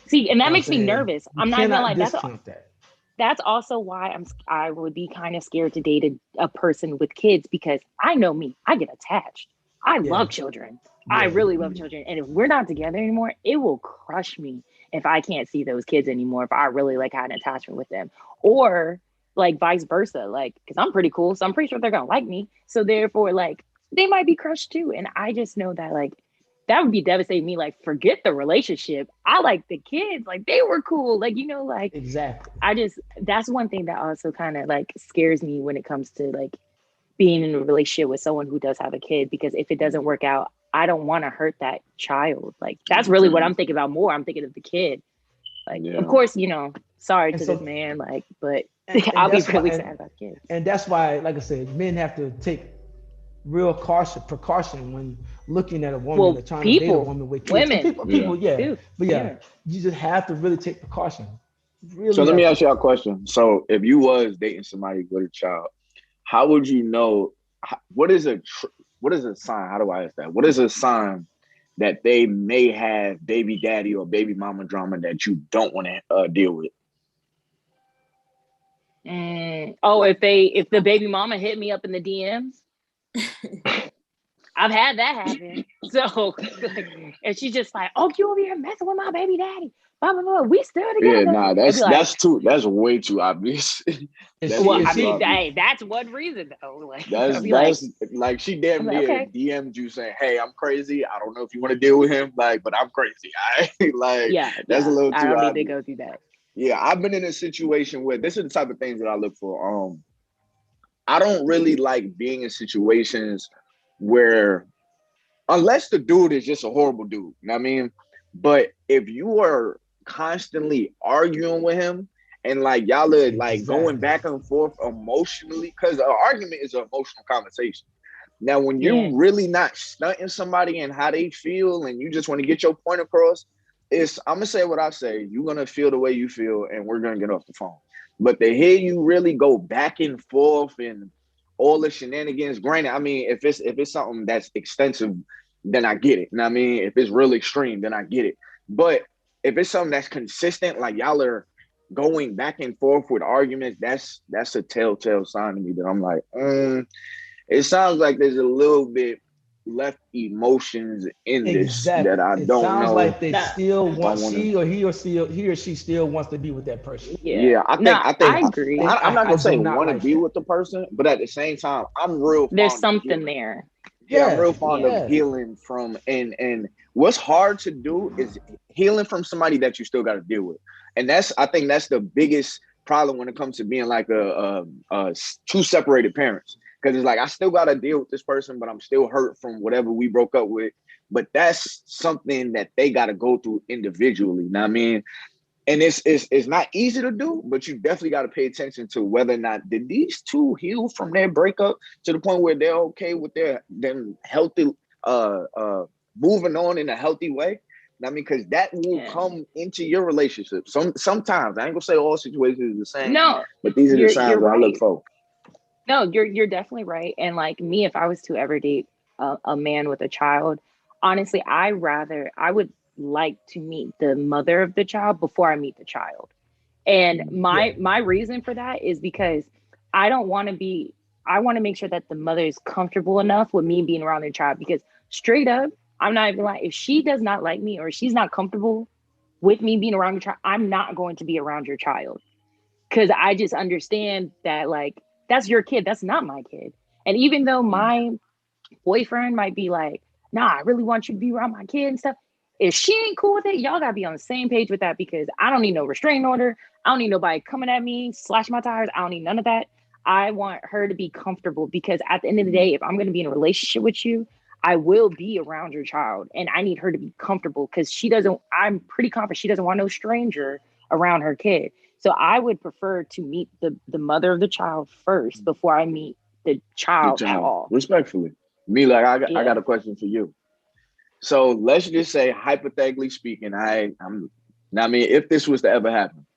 See, and that makes me nervous. I'm not gonna lie. That's also why I would be kind of scared to date a person with kids, because I know me. I get attached. I love children. I really love children. And if we're not together anymore, it will crush me if I can't see those kids anymore, if I really like had an attachment with them, or like vice versa. Like, because I'm pretty cool, so I'm pretty sure they're gonna like me. So therefore, like, they might be crushed too. And I just know that like that would be devastating me. Like, forget the relationship. I like the kids. Like, they were cool. Like, you know, like
exactly.
That's one thing that also kind of like scares me when it comes to like being in a relationship with someone who does have a kid, because if it doesn't work out, I don't want to hurt that child. Like, that's really what I'm thinking about more. I'm thinking of the kid. Like, of course, you know, sorry to this man, like, but I'll be really sad about kids.
And that's why, like I said, men have to take real precaution when looking at a woman or trying to date a woman with kids.
Women,
people, but you just have to really take precaution. Really.
So let me ask y'all a question. So if you was dating somebody with a child, how would you know? What is a sign? How do I ask that? What is a sign that they may have baby daddy or baby mama drama that you don't want to deal with?
If the baby mama hit me up in the DMs. I've had that happen. So, and she's just like, "Oh, you over here messing with my baby daddy? Blah blah blah. We still together."
Yeah, nah, that's way too obvious.
That's one reason though. Like,
that's like she damn near DM'd you saying, "Hey, I'm crazy. I don't know if you want to deal with him, like, but I'm crazy." That's a little too obvious.
I don't need to go through that.
Yeah, I've been in a situation where this is the type of things that I look for. I don't really like being in situations where, unless the dude is just a horrible dude, you know what I mean? But if you are constantly arguing with him and like y'all are like going
Exactly.
back and forth emotionally, because an argument is an emotional conversation. Now, when
Yeah.
you're really not stunting somebody and how they feel and you just want to get your point across, I'm gonna say what I say. You're gonna feel the way you feel, and we're gonna get off the phone. But to hear you really go back and forth and all the shenanigans, granted, I mean, if it's something that's extensive, then I get it. And I mean, if it's real extreme, then I get it. But if it's something that's consistent, like y'all are going back and forth with arguments, that's a telltale sign to me that I'm like, it sounds like there's a little bit left emotions in this that
Exactly.
I
It
don't
sounds
know
like they
Nah,
still
if I
want
want to.
he or she still wants to be with that person.
yeah.
Yeah, I think
No,
I
I
think
agree.
I'm not
I
gonna say
do not
want to
like
be
that.
with the person, but at the same time, I'm real
There's
fond of
something
healing.
there.
Yeah, I'm
Yeah,
real fond of
Yeah.
yeah,
healing from and what's hard to do is healing from somebody that you still got to deal with, and I think that's the biggest problem when it comes to being like two separated parents, because it's like I still got to deal with this person, but I'm still hurt from whatever we broke up with. But that's something that they got to go through individually. Now, I mean, and it's not easy to do, but you definitely got to pay attention to whether or not did these two heal from their breakup to the point where they're okay with them healthy moving on in a healthy way. I mean, because that will
Yeah.
come into your relationship. Sometimes I ain't gonna say all situations are the same,
No,
but these are the
you're
signs that I look
right.
for.
No, you're definitely right. And like me, if I was to ever date a man with a child, honestly, I would like to meet the mother of the child before I meet the child. And
yeah.
my reason for that is because I don't want to be I want to make sure that the mother is comfortable enough with me being around their child, because straight up, I'm not even like, if she does not like me or she's not comfortable with me being around your child, I'm not going to be around your child. Cause I just understand that, like, that's your kid, that's not my kid. And even though my boyfriend might be like, nah, I really want you to be around my kid and stuff. If she ain't cool with it, y'all gotta be on the same page with that, because I don't need no restraining order. I don't need nobody coming at me, slash my tires. I don't need none of that. I want her to be comfortable, because at the end of the day, if I'm gonna be in a relationship with you, I will be around your child, and I need her to be comfortable, because I'm pretty confident she doesn't want no stranger around her kid. So I would prefer to meet the mother of the child first before I meet the
The
child at
child,
all.
respectfully, me like I
Yeah.
got a question for you. So let's just say, hypothetically speaking, now, I mean, if this was to ever happen,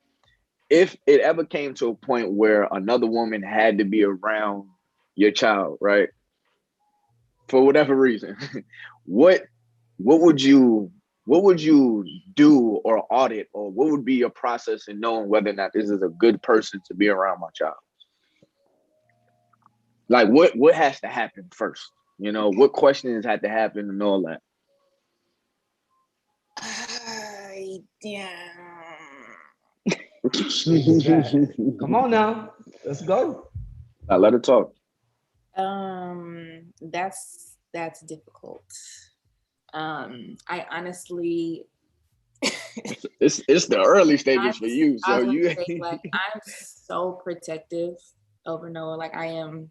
if it ever came to a point where another woman had to be around your child, right? For whatever reason, what what would you what would you do or audit, or what would be your process in knowing whether or not this is a good person to be around my child? Like what has to happen first? You know, what questions had to happen and all that?
Yeah.
Exactly. Come on now. Let's go.
I let her talk.
That's difficult. I honestly,
It's the early stages for you,
I
so
was gonna
you.
say, like, I'm so protective over Noah. Like, I am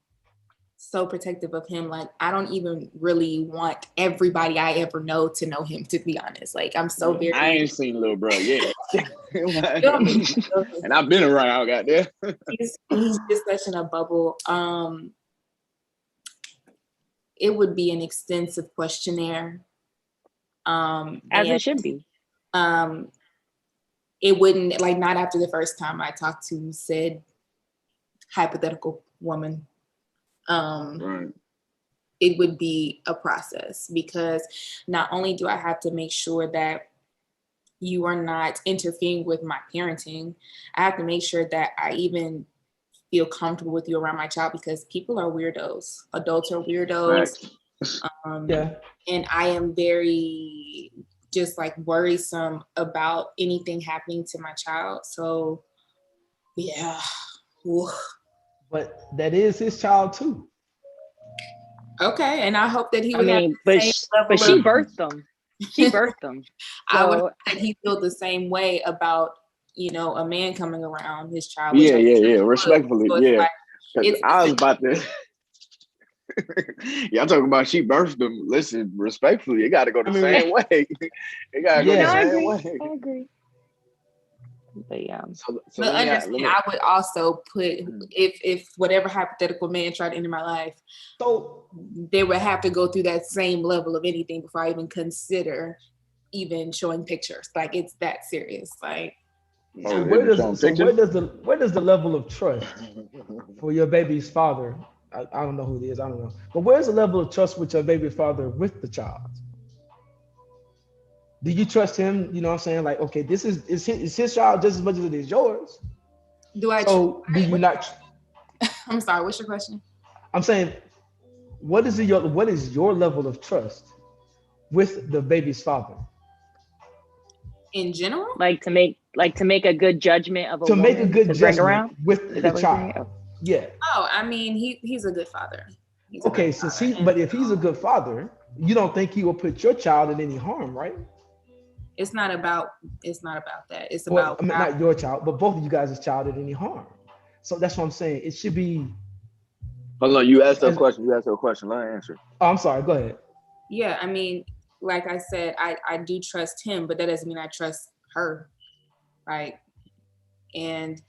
so protective of him. Like, I don't even really want everybody I ever know to know him, to be honest. Like, I'm so
Yeah, I
very,
ain't seen little bro yet.
feel me?
And I've been around, goddamn.
He's just such in a bubble. It would be an extensive questionnaire.
As
And
it should be.
um it wouldn't, like, not after the first time I talked to said hypothetical woman.
Right.
It would be a process, because not only do I have to make sure that you are not interfering with my parenting, I have to make sure that I even feel comfortable with you around my child, because people are weirdos. Adults are weirdos.
Facts.
Yeah.
And I am very just like worrisome about anything happening to my child. So yeah. Oof.
But that is his child too.
Okay. And I hope that he
I
would have
mean,
the same
but
level
she
of,
birthed them. She birthed them.
I would
So
hope that he feel the same way about, you know, a man coming around his child.
Yeah. Respectfully,
so it's
yeah.
like,
Because I was about to. Y'all talking about she birthed them. Listen, respectfully, it got to go the same way. It got to go
Yeah.
the
I
same
agree.
way.
I agree. But yeah.
So
but understand, I would also put if whatever hypothetical man tried to enter my life,
So
they would have to go through that same level of anything before I even consider even showing pictures. Like it's that serious. Like
Oh,
where
is it
does
showing pictures?
the level of trust for your baby's father? I don't know who it is. I don't know. But where's the level of trust with your baby father with the child? Do you trust him? You know what I'm saying? Like, okay, this is his child just as much as it is yours.
do I
So do you not?
I'm sorry, what's your question?
I'm saying, what is your level of trust with the baby's father?
In general?
Like to make a good judgment of a
To
woman
make a good
to bring around?
judgment with
Is
the
that what you're saying?
child. Yeah.
Oh, I mean, he's a good father. He's a
Okay,
great
since
father.
but if he's a good father, you don't think he will put your child in any harm, right?
It's not about that. It's
Well,
about
I mean, not your child, but both of you guys' child in any harm. So that's what I'm saying. It should be.
Hold on, you asked her a question. Let her answer.
Oh, I'm sorry. Go ahead.
yeah, I mean, like I said, I do trust him, but that doesn't mean I trust her. Right. And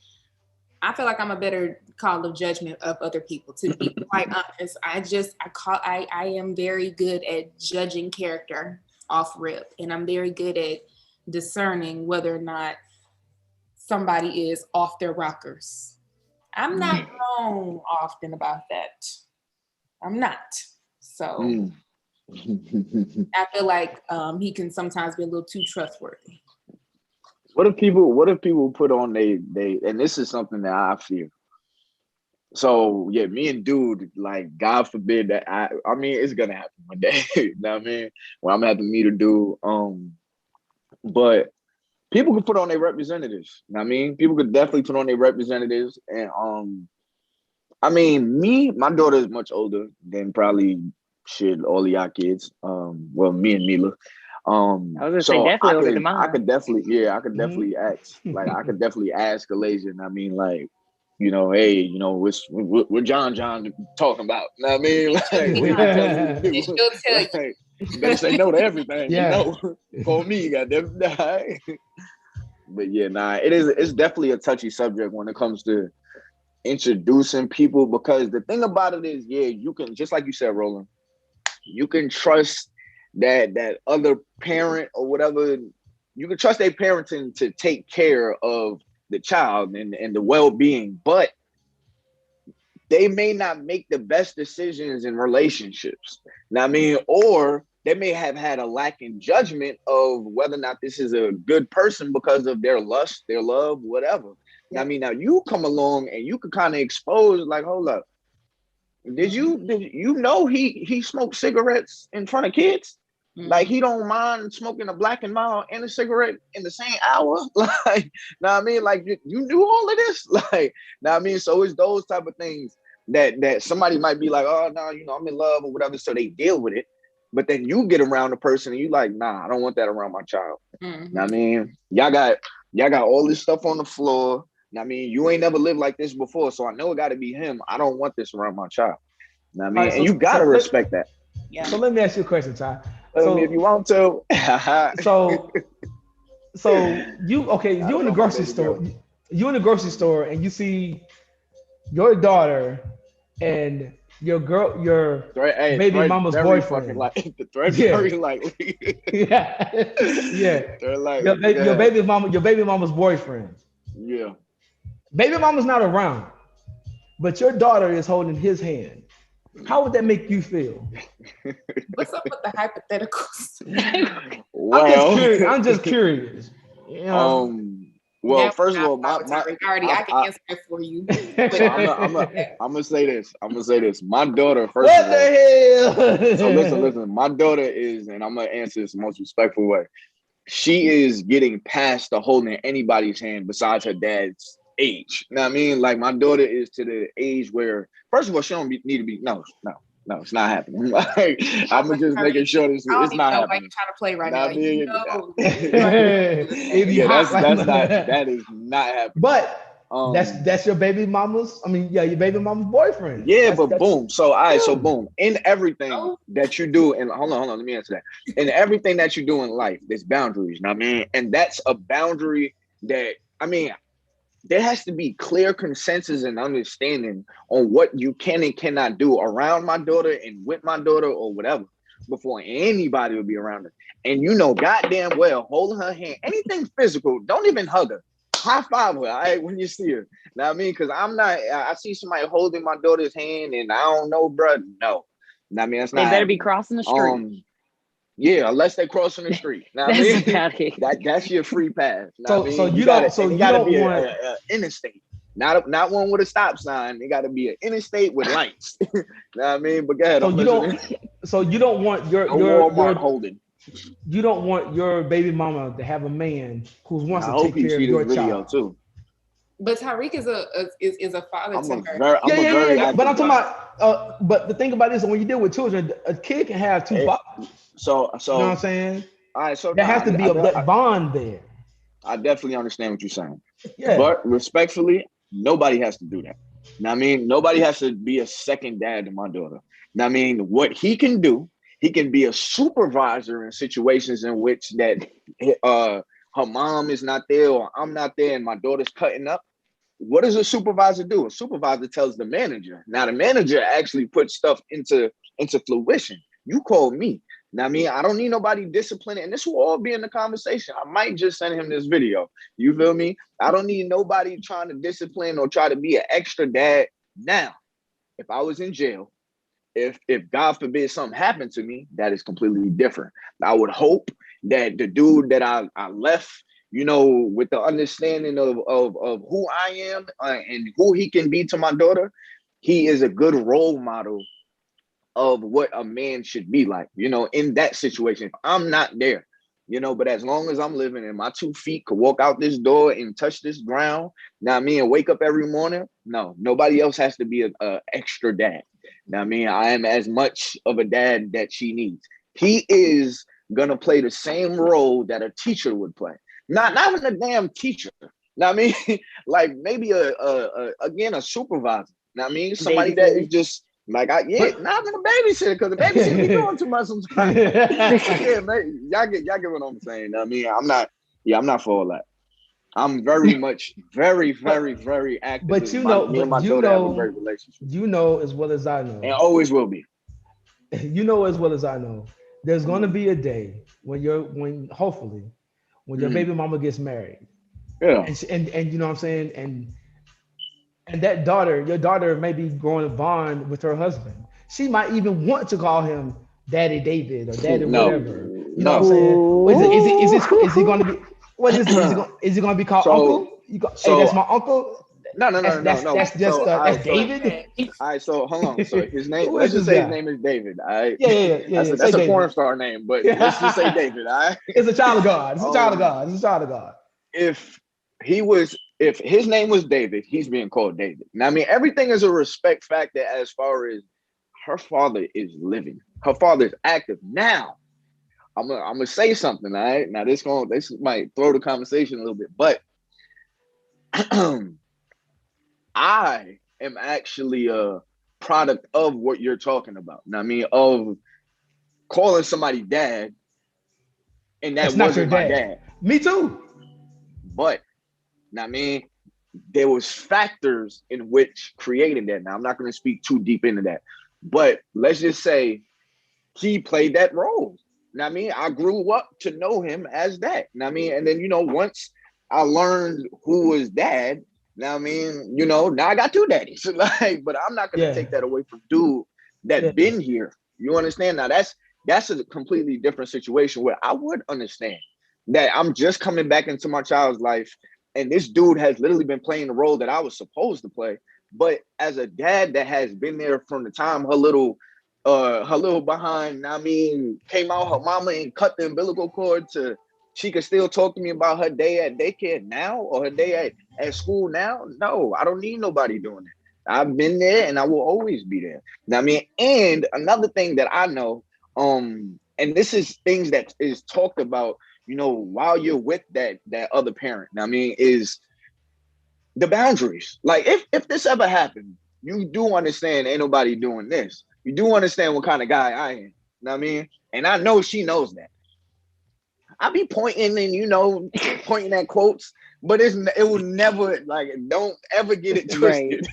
I feel like I'm a better call of judgment of other people, to be quite honest. I am very good at judging character off rip, and I'm very good at discerning whether or not somebody is off their rockers. I'm not wrong often about that. I'm not. So I feel like he can sometimes be a little too trustworthy.
What if people put on they and this is something that I feel. So yeah, me and dude, like God forbid that I mean it's gonna happen one day. You know what I mean? When I'm gonna have to meet a dude. But people could put on their representatives. You know what I mean? People could definitely put on their representatives. And I mean, my daughter is much older than probably all of y'all kids. Well, me and Mila.
I was gonna say definitely older than mine.
I could definitely ask. Like I could definitely ask Alasia. I mean, like, you know, hey, you know, what John talking about? You know what I mean? Like, we can tell you.
She'll tell you.
Like, you better say no to everything.
Yeah.
You know, for me, you got them die. But yeah, it's definitely a touchy subject when it comes to introducing people, because the thing about it is, yeah, you can, just like you said, Roland, you can trust that other parent or whatever, you can trust their parenting to take care of the child and the well-being, but they may not make the best decisions in relationships. Now, I mean, or they may have had a lack in judgment of whether or not this is a good person because of their lust, their love, whatever. Yeah. I mean, now you come along and you can kind of expose, like, hold up, did you know he smoked cigarettes in front of kids? Like he don't mind smoking a Black and Mild and a cigarette in the same hour. Like, know what I mean? Like you knew all of this. Like, know what I mean? So it's those type of things that somebody might be like, oh no, you know, I'm in love or whatever. So they deal with it. But then you get around the person and you like, nah, I don't want that around my child. Know what I mean? Y'all got all this stuff on the floor. I mean, you ain't never lived like this before, so I know it got to be him. I don't want this around my child. Know what I mean? Right, and you got to respect that.
Yeah.
So let me ask you a question, Ty.
So if you want to.
so you in the grocery store. You in the grocery store and you see your daughter and your baby mama's boyfriend.
Like the threat very likely.
yeah.
Like,
your baby mama's boyfriend.
Yeah.
Baby mama's not around, but your daughter is holding his hand. How would that make you feel?
What's up with the hypotheticals?
Well,
I'm just curious. You know?
Well, first of all,
I can answer that for you.
So I'm gonna say this. My daughter, first
what
of all,
the hell?
So listen. My daughter is, and I'm gonna answer this the most respectful way. She is getting past the holding anybody's hand besides her dad's age. You know what I mean? Like my daughter is to the age where, first of all, she don't need to be. No. No, it's not happening. Like, I'm just making sure
I don't
it's
even
not
know why
happening.
you're trying to play right
Nah,
now. You know,
It be
yeah,
hot like
that is not happening.
But
Um,
that's your baby mama's. I mean, yeah, your baby mama's boyfriend.
yeah,
That's
but boom. So all right, so
him.
boom. In everything
Oh.
that you do, and hold on, let me answer that. In everything that you do in life, there's boundaries. You know what I mean? And that's a boundary that I mean, there has to be clear consensus and understanding on what you can and cannot do around my daughter and with my daughter or whatever before anybody will be around her. And you know goddamn well, holding her hand, anything physical, don't even hug her. High five her, all right, when you see her. Know what I mean? Because I see somebody holding my daughter's hand and I don't know, bro. No. Know what I mean? That's
They
not
better be
happening.
crossing the street.
Yeah, unless they crossing the street. Know what I
That's
mean?
about it.
That's your free pass. Know
So
what I mean?
so you
gotta,
don't so
and it
you
gotta
don't
be
want
a interstate, not one with a stop sign. It gotta be an interstate with lights. Know what I mean? But go ahead,
so
I'm
you
listening.
don't want
No Walmart holding.
you don't want your baby mama to have a man who wants
I
to
hope
take
you
care
see
of
this
your
video
child.
too.
But Tariq is a father
I'm
to
a
her.
very
Yeah. But
active
I'm talking
father.
about but the thing about this, when you deal with children, a kid can have two
Eh,
fathers.
So
You know what I'm saying?
all right, so
There has to be that
I
bond there.
I definitely understand what you're saying.
Yeah.
But respectfully, nobody has to do that. Now, I mean, nobody has to be a second dad to my daughter. Now, I mean, what he can do, he can be a supervisor in situations in which that her mom is not there or I'm not there and my daughter's cutting up. What does a supervisor do? A supervisor tells the manager. Now, the manager actually puts stuff into fruition. You call me. Now, I mean, I don't need nobody disciplining, and this will all be in the conversation. I might just send him this video. You feel me? I don't need nobody trying to discipline or try to be an extra dad. Now, if I was in jail, if God forbid something happened to me, that is completely different. I would hope that the dude that I left, you know, with the understanding of who I am and who he can be to my daughter, he is a good role model of what a man should be like, you know, in that situation. If I'm not there, you know, but as long as I'm living and my 2 feet could walk out this door and touch this ground, now I mean, and wake up every morning, no, nobody else has to be a extra dad. Now I mean, I am as much of a dad that she needs. He is gonna play the same role that a teacher would play. Not even a damn teacher. Now I mean, like maybe again a supervisor. Now I mean, somebody that is just like not even a babysitter, because the babysitter be doing too much sometimes. Yeah, man, y'all get what I'm saying. I mean, I'm not for all that. I'm very much, very, very, very active.
But
Me and my daughter have a great relationship.
You know as well as I know.
And always will be.
You know as well as I know. There's gonna be a day when hopefully your baby mama gets married.
Yeah.
And you know what I'm saying? And that your daughter may be growing a bond with her husband. She might even want to call him Daddy David or Daddy whatever. You know what I'm saying? Is he going to be? What is it? Is he going to be called Uncle? Hey, that's my uncle.
No.
That's just that's David.
All right, so hold on. So his name,
let's
just say his name is David. All right.
Yeah.
That's a porn star name, but let's just say David. All right.
It's a child of God. It's a child of God. It's a child of God.
If his name was David, he's being called David. Now, I mean, everything is a respect factor as far as her father is living. Her father is active. Now, I'm gonna say something, all right? Now, this might throw the conversation a little bit, but I am actually a product of what you're talking about. Now, I mean, of calling somebody dad, and that wasn't my dad.
Me too.
But now, I mean, there was factors in which created that. Now, I'm not going to speak too deep into that, but let's just say he played that role. Now, I mean, I grew up to know him as that. Now, I mean, and then, you know, once I learned who was dad, now, I mean, you know, now I got 2 daddies. Like, but I'm not going to take that away from dude that been here. You understand? Now, that's a completely different situation where I would understand that I'm just coming back into my child's life. And this dude has literally been playing the role that I was supposed to play. But as a dad that has been there from the time her little behind, I mean, came out her mama and cut the umbilical cord to she could still talk to me about her day at daycare now or her day at school now. No, I don't need nobody doing that. I've been there and I will always be there. Now, I mean, and another thing that I know, and this is things that is talked about, you know, while you're with that other parent. Now, I mean, is the boundaries. Like if this ever happened, you do understand ain't nobody doing this. You do understand what kind of guy I am. You know what I mean? And I know she knows that. I be pointing and pointing at quotes, but it will never like don't ever get it twisted.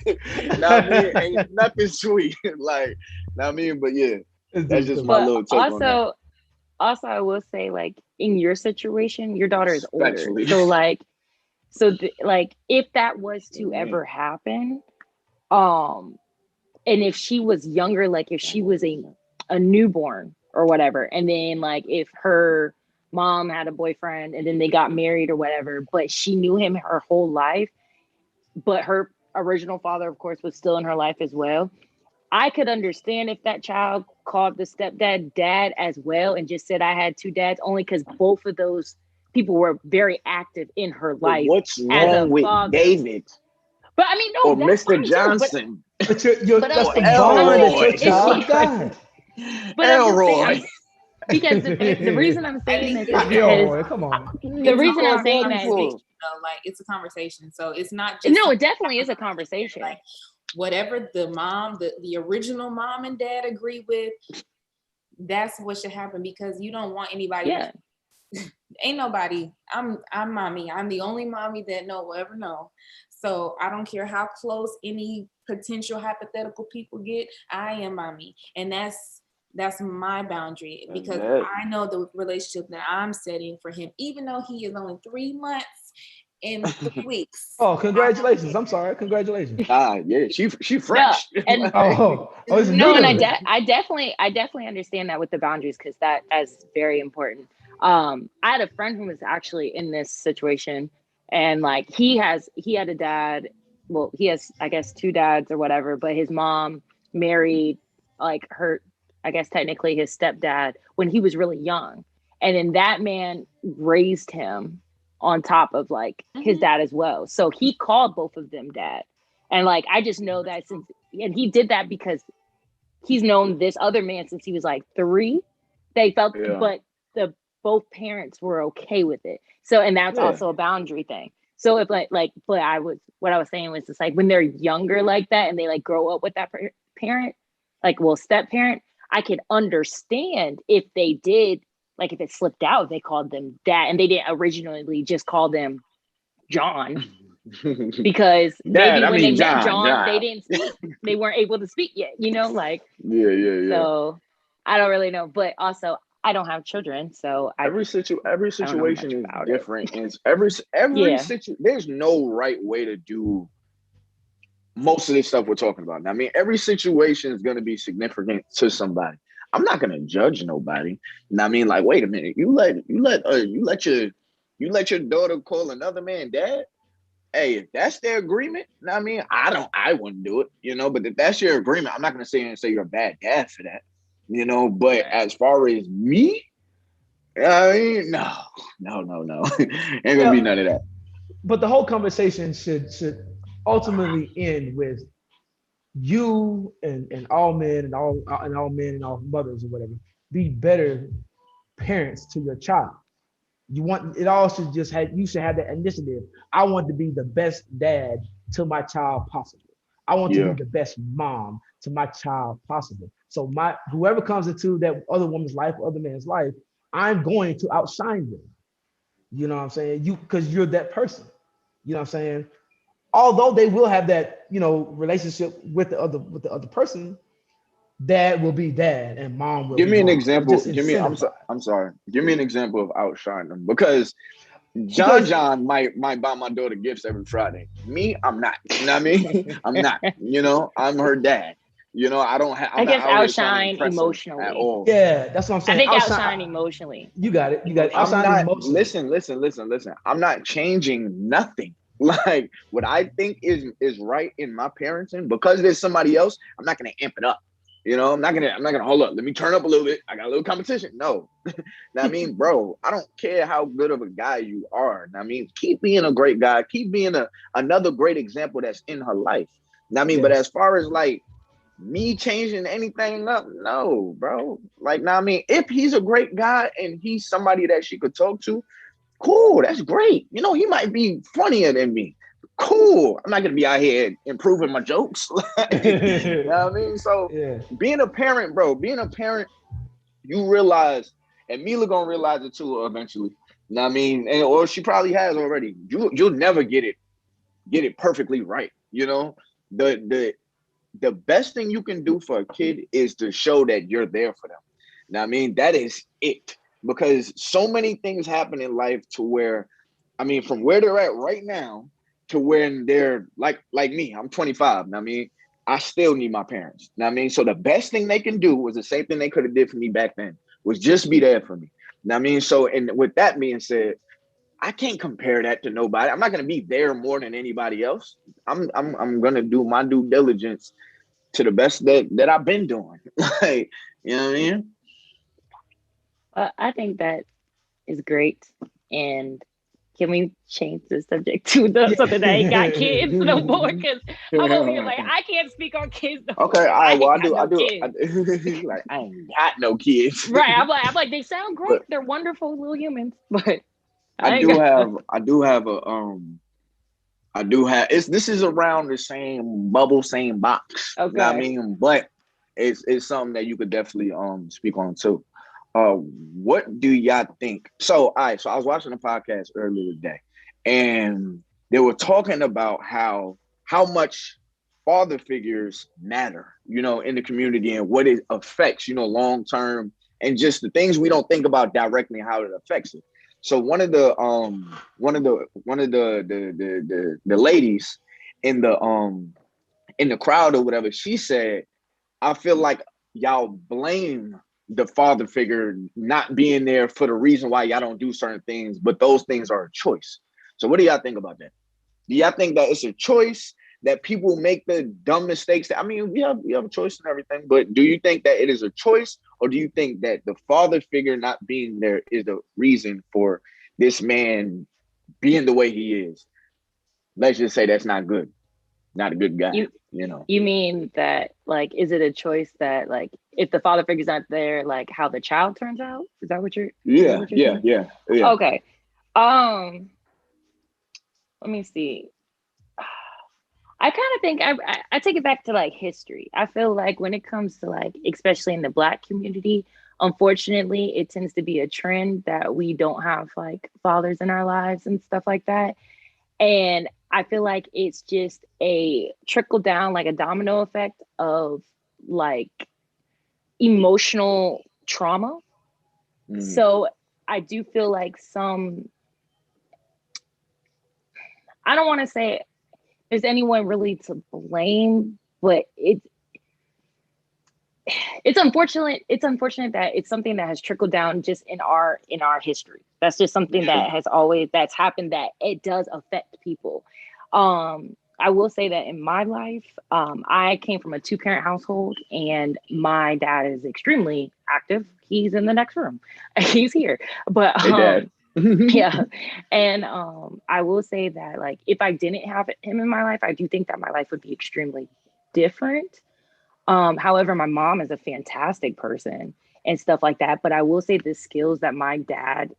Know what I mean? Ain't nothing sweet. Like, know what I mean? But yeah, that's just my little take on that.
Also, I will say, like, in your situation, your daughter is older.
Especially.
So like if that was to ever happen, and if she was younger, like if she was a newborn or whatever, and then like if her mom had a boyfriend and then they got married or whatever, but she knew him her whole life, but her original father, of course, was still in her life as well. I could understand if that child called the stepdad dad as well and just said I had two dads, only because both of those people were very active in her life.
But what's wrong with
father.
David?
But I mean, no,
or Mr. Johnson.
But that's the
bond
that your child got.
But
Elroy.
Because the reason I'm saying this is because
Elroy, come on.
The reason I'm saying that is
like it's a conversation. So it's not just
no, it definitely is a conversation.
Like whatever the original mom and dad agree with, that's what should happen, because you don't want anybody.
Yeah.
Ain't nobody. I'm mommy. I'm the only mommy that will ever know. So I don't care how close any potential hypothetical people get. I am mommy, and that's my boundary, because I know the relationship that I'm setting for him, even though he is only 3 months and 3 weeks.
Oh, congratulations! I'm sorry. Congratulations.
Yeah, she fresh.
No, and I definitely understand that with the boundaries, because that's very important. I had a friend who was actually in this situation, and like he had a dad. Well, he has, I guess, 2 dads or whatever, but his mom married like her, I guess technically his stepdad, when he was really young. And then that man raised him on top of like his dad as well. So he called both of them dad. And like, I just know that and he did that because he's known this other man since he was like 3. They felt, but both parents were okay with it. So, and that's also a boundary thing. So if what I was saying was just like when they're younger like that and they like grow up with that parent, like, well, step parent, I could understand if they did, like if it slipped out, they called them dad and they didn't originally just call them John, because maybe when they met John, they didn't speak, they weren't able to speak yet, like.
Yeah.
So I don't really know, but also I don't have children, so
every situation is different. And every situation, there's no right way to do most of this stuff we're talking about. Now, I mean, every situation is going to be significant to somebody. I'm not going to judge nobody. Now, I mean, like, wait a minute, you let your daughter call another man dad? Hey, if that's their agreement, I mean, I wouldn't do it, but if that's your agreement, I'm not going to sit here and say you're a bad dad for that. But as far as me, I mean, no. Ain't gonna be none of that.
But the whole conversation should ultimately end with you and all men and all men and all mothers or whatever be better parents to your child. You should have that initiative. I want to be the best dad to my child possible. I want to be the best mom to my child possible. So whoever comes into that other woman's life, other man's life, I'm going to outshine them. You know what I'm saying? Because you're that person. You know what I'm saying? Although they will have that, relationship with the other person, dad will be dad and mom will
give
be
me an
mom.
example. I'm sorry. Give me an example of outshining them, because John might buy my daughter gifts every Friday. Me, I'm not. You know what I mean? I'm not. I'm her dad. I don't have.
I guess outshine emotionally
at all.
Yeah, that's what I'm saying.
I think outshine emotionally.
You got it. Outshine emotionally.
Listen. I'm not changing nothing. Like what I think is right in my parenting, because there's somebody else, I'm not gonna amp it up. I'm not gonna hold up. Let me turn up a little bit. I got a little competition. No. I mean, bro, I don't care how good of a guy you are. I mean, keep being a great guy. Keep being another great example that's in her life. I mean, but as far as like me changing anything up, no, bro. Like, now I mean, if he's a great guy and he's somebody that she could talk to, cool, that's great. You know, he might be funnier than me. Cool. I'm not gonna be out here improving my jokes. You know what I mean? So
Yeah.
being a parent, bro, you realize, and Mila gonna realize it too eventually. You know what I mean? And, or she probably has already. You'll never get it perfectly right. You know, the best thing you can do for a kid is to show that you're there for them. Now, I mean, that is it. Because so many things happen in life to where, I mean, from where they're at right now to when they're like me, I'm 25. I mean, I still need my parents. Now, I mean, so the best thing they can do was the same thing they could have did for me back then, was just be there for me. Now, I mean, so, and with that being said, I can't compare that to nobody. I'm not gonna be there more than anybody else. I'm gonna do my due diligence to the best that I've been doing. Like, you know what I mean?
I think that is great. And can we change the subject to something that ain't got kids no more? Because I'm over here like, I can't speak on kids no more.
Okay, all right. Well, I do.
Kids.
Like, I ain't got no kids.
Right. I'm like, they sound great.
But
They're wonderful little humans, but
I do have this is around the same bubble, same box.
Okay.
You know what I mean? But it's something that you could definitely speak on too. What do y'all think? So, all right, so I was watching a podcast earlier today, and they were talking about how much father figures matter, you know, in the community and what it affects, you know, long term, and just the things we don't think about directly, how it affects it. So one of the ladies in the crowd or whatever, she said, I feel like y'all blame the father figure not being there for the reason why y'all don't do certain things, but those things are a choice. So what do y'all think about that? Do y'all think that it's a choice that people make the dumb mistakes? I mean, we have a choice and everything, but do you think that it is a choice, or do you think that the father figure not being there is the reason for this man being the way he is? Let's just say that's not good. Not a good guy, you know.
You mean that, like, is it a choice that, like, if the father figure's not there, like how the child turns out? Is that what you're?
Yeah.
Okay. Let me see. I kind of think I take it back to like history. I feel like when it comes to like, especially in the Black community, unfortunately, it tends to be a trend that we don't have like fathers in our lives and stuff like that. And I feel like it's just a trickle down, like a domino effect of like emotional trauma. Mm. So I do feel like I don't want to say there's anyone really to blame, but it's unfortunate. It's unfortunate that it's something that has trickled down just in our history. That's just something that that's happened, that it does affect people. I will say that in my life, I came from a 2-parent household, and my dad is extremely active. He's in the next room. He's here. But
hey, Dad.
Yeah. And I will say that, like, if I didn't have him in my life, I do think that my life would be extremely different. However, my mom is a fantastic person and stuff like that. But I will say the skills that my dad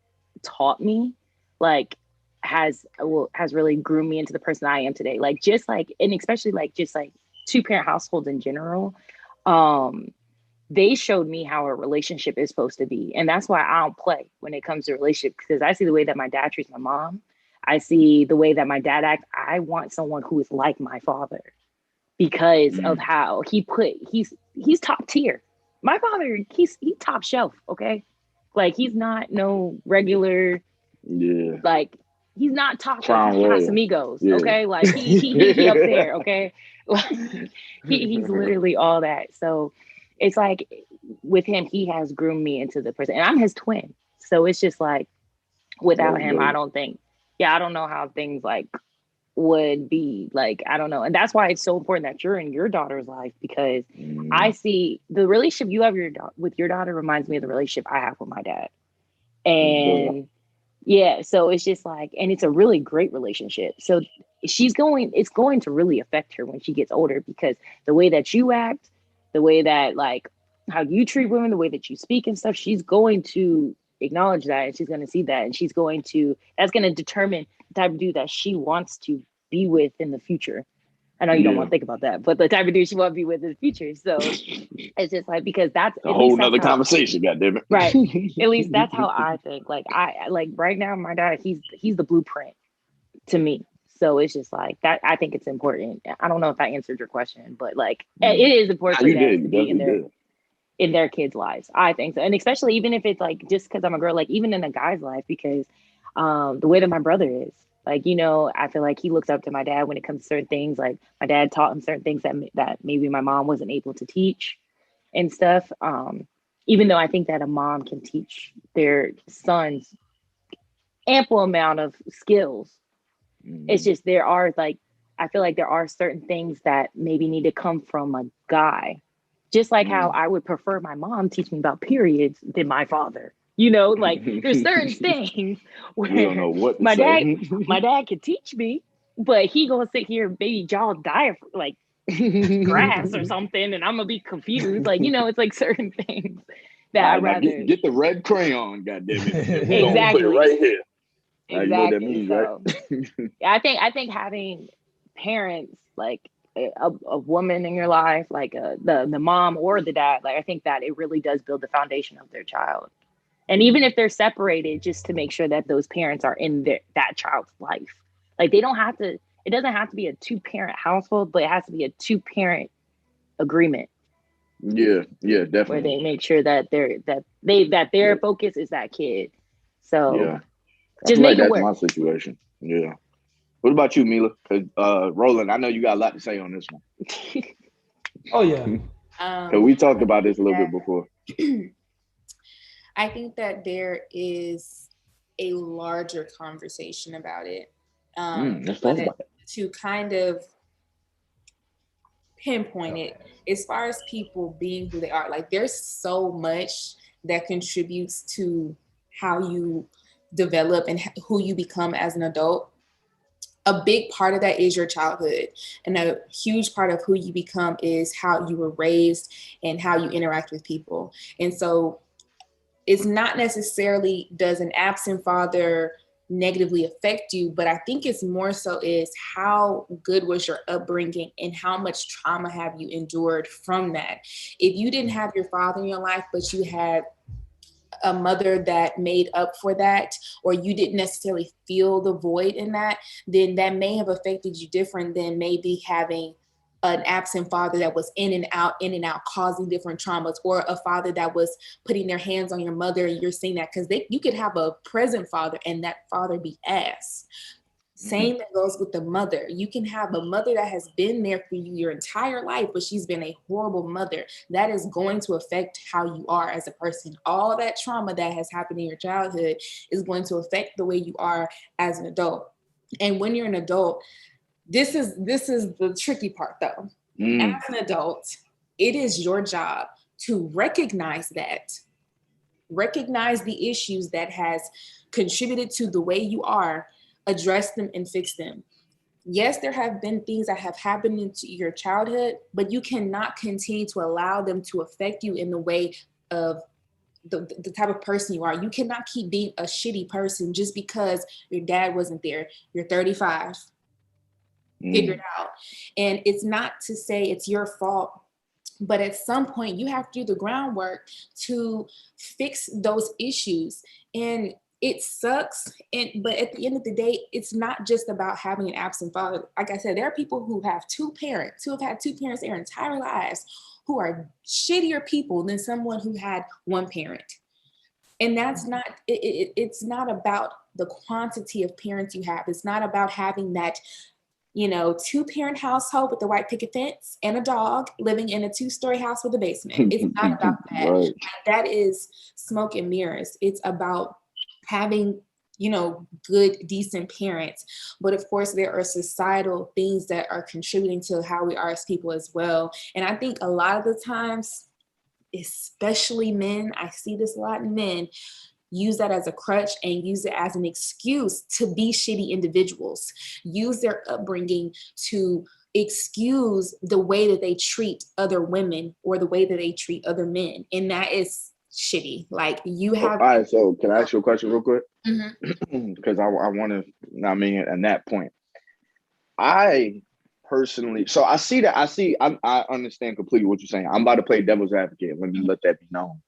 taught me, like, has really groomed me into the person I am today. Like, just like, and especially like just like 2-parent households in general, they showed me how a relationship is supposed to be. And that's why I don't play when it comes to relationship, because I see the way that my dad treats my mom. I see the way that my dad acts. I want someone who is like my father, because of how he's top tier. My father, he's top shelf. Okay. Like, he's not no reguly, like, he's not top Casamigos. Yeah. Okay. Like, he up there. Okay. Like, he's literally all that. So it's like, with him, he has groomed me into the person, and I'm his twin. So it's just like, without him, I don't know how things like would be, like, I don't know. And that's why it's so important that you're in your daughter's life, because I see the relationship you have with your daughter reminds me of the relationship I have with my dad. And Yeah, so it's just like, and it's a really great relationship. So it's going to really affect her when she gets older, because the way that you act, the way that like how you treat women, the way that you speak and stuff, she's going to acknowledge that, and she's going to see that, and that's going to determine the type of dude that she wants to be with in the future. I know you don't
Yeah.
want to think about that, but the type of dude she want to be with in the future. So it's just like, because that's
A whole nother conversation, goddammit.
right. At least that's how I think. Like right now, my dad, he's the blueprint to me. So it's just like that. I think it's important. I don't know if I answered your question, but like it is important for
You
dads
did.
to
You
be
definitely did.
in their kids' lives. I think so. And especially even if it's like just because I'm a girl, like even in a guy's life, because the way that my brother is, like, you know, I feel like he looks up to my dad when it comes to certain things. Like my dad taught him certain things that maybe my mom wasn't able to teach and stuff. Even though I think that a mom can teach their sons ample amount of skills, it's just I feel like there are certain things that maybe need to come from a guy. Just like how I would prefer my mom teach me about periods than my father. You know, like there's certain things where
We don't know what to
my
say.
dad can teach me, but he gonna sit here and baby jaw like grass or something, and I'm gonna be confused. Like, you know, it's like certain things that I rather
get the red crayon, goddammit.
Exactly.
We're gonna put it right here. Now you know what that
Exactly.
means,
So
right?
I think having parents like a woman in your life, like the mom or the dad, like I think that it really does build the foundation of their child. And even if they're separated, just to make sure that those parents are in that child's life. Like they don't have to. It doesn't have to be a 2-parent household, but it has to be a 2-parent agreement.
Yeah,
where
definitely.
they make sure that their focus is that kid. So
Yeah,
just make it
that's
work.
my situation. Yeah. What about you, Mila? Roland, I know you got a lot to say on this one.
Oh yeah.
Cause we talked about this a little bit before.
I think that there is a larger conversation about it.
Let's talk about it.
To kind of pinpoint it, as far as people being who they are, like there's so much that contributes to how you develop and who you become as an adult. A big part of that is your childhood, and a huge part of who you become is how you were raised and how you interact with people. And so it's not necessarily does an absent father negatively affect you, but I think it's more so is how good was your upbringing and how much trauma have you endured from that. If you didn't have your father in your life, but you had a mother that made up for that, or you didn't necessarily feel the void in that, then that may have affected you different than maybe having an absent father that was in and out, causing different traumas, or a father that was putting their hands on your mother and you're seeing that, because you could have a present father and that father be ass. Same that goes with the mother. You can have a mother that has been there for you your entire life, but she's been a horrible mother. That is going to affect how you are as a person. All that trauma that has happened in your childhood is going to affect the way you are as an adult. And when you're an adult, this is the tricky part though. As an adult, it is your job to recognize the issues that has contributed to the way you are, address them and fix them. Yes, there have been things that have happened into your childhood, but you cannot continue to allow them to affect you in the way of the type of person you are. You cannot keep being a shitty person just because your dad wasn't there. You're 35. Figure it out. And it's not to say it's your fault, but at some point you have to do the groundwork to fix those issues. And it sucks. But at the end of the day, it's not just about having an absent father. Like I said, there are people who have 2 parents, who have had 2 parents their entire lives, who are shittier people than someone who had 1 parent. And that's not, it's not about the quantity of parents you have. It's not about having that 2-parent household with a white picket fence and a dog living in a 2-story house with a basement. It's not about that.
Right.
That is smoke and mirrors. It's about having, good, decent parents. But of course, there are societal things that are contributing to how we are as people as well. And I think a lot of the times, especially men, I see this a lot in men, use that as a crutch and use it as an excuse to be shitty individuals, use their upbringing to excuse the way that they treat other women or the way that they treat other men. And that is shitty. Like you have.
All right, so can I ask you a question real quick?
Mhm.
Because I want to, I mean, at that point, I personally, so I understand completely what you're saying. I'm about to play devil's advocate. Let me let that be known.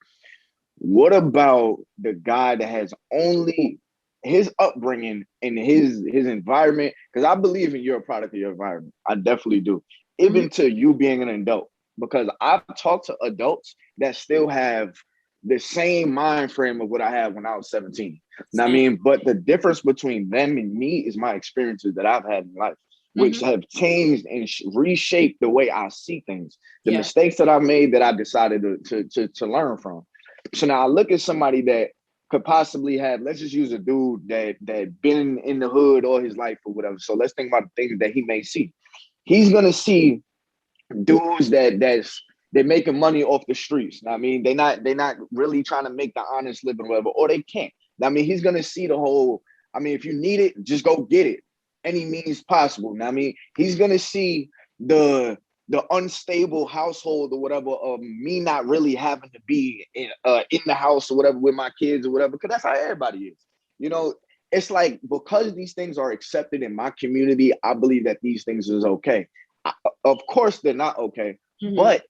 What about the guy that has only his upbringing and his environment? Because I believe in you're a product of your environment. I definitely do. Even to you being an adult. Because I've talked to adults that still have the same mind frame of what I had when I was 17. I mean, but the difference between them and me is my experiences that I've had in life, which have changed and reshaped the way I see things. The mistakes that I made that I decided to learn from. So now I look at somebody that could possibly have, let's just use a dude that been in the hood all his life or whatever. So let's think about the things that he may see. He's gonna see dudes they're making money off the streets. I mean, they're not really trying to make the honest living or whatever, or they can't. I mean, he's gonna see the whole, I mean, if you need it, just go get it. Any means possible. I mean, he's gonna see the unstable household or whatever of me not really having to be in the house or whatever with my kids or whatever, because that's how everybody is. You know, it's like, because these things are accepted in my community, I believe that these things is okay. Of course, they're not okay, but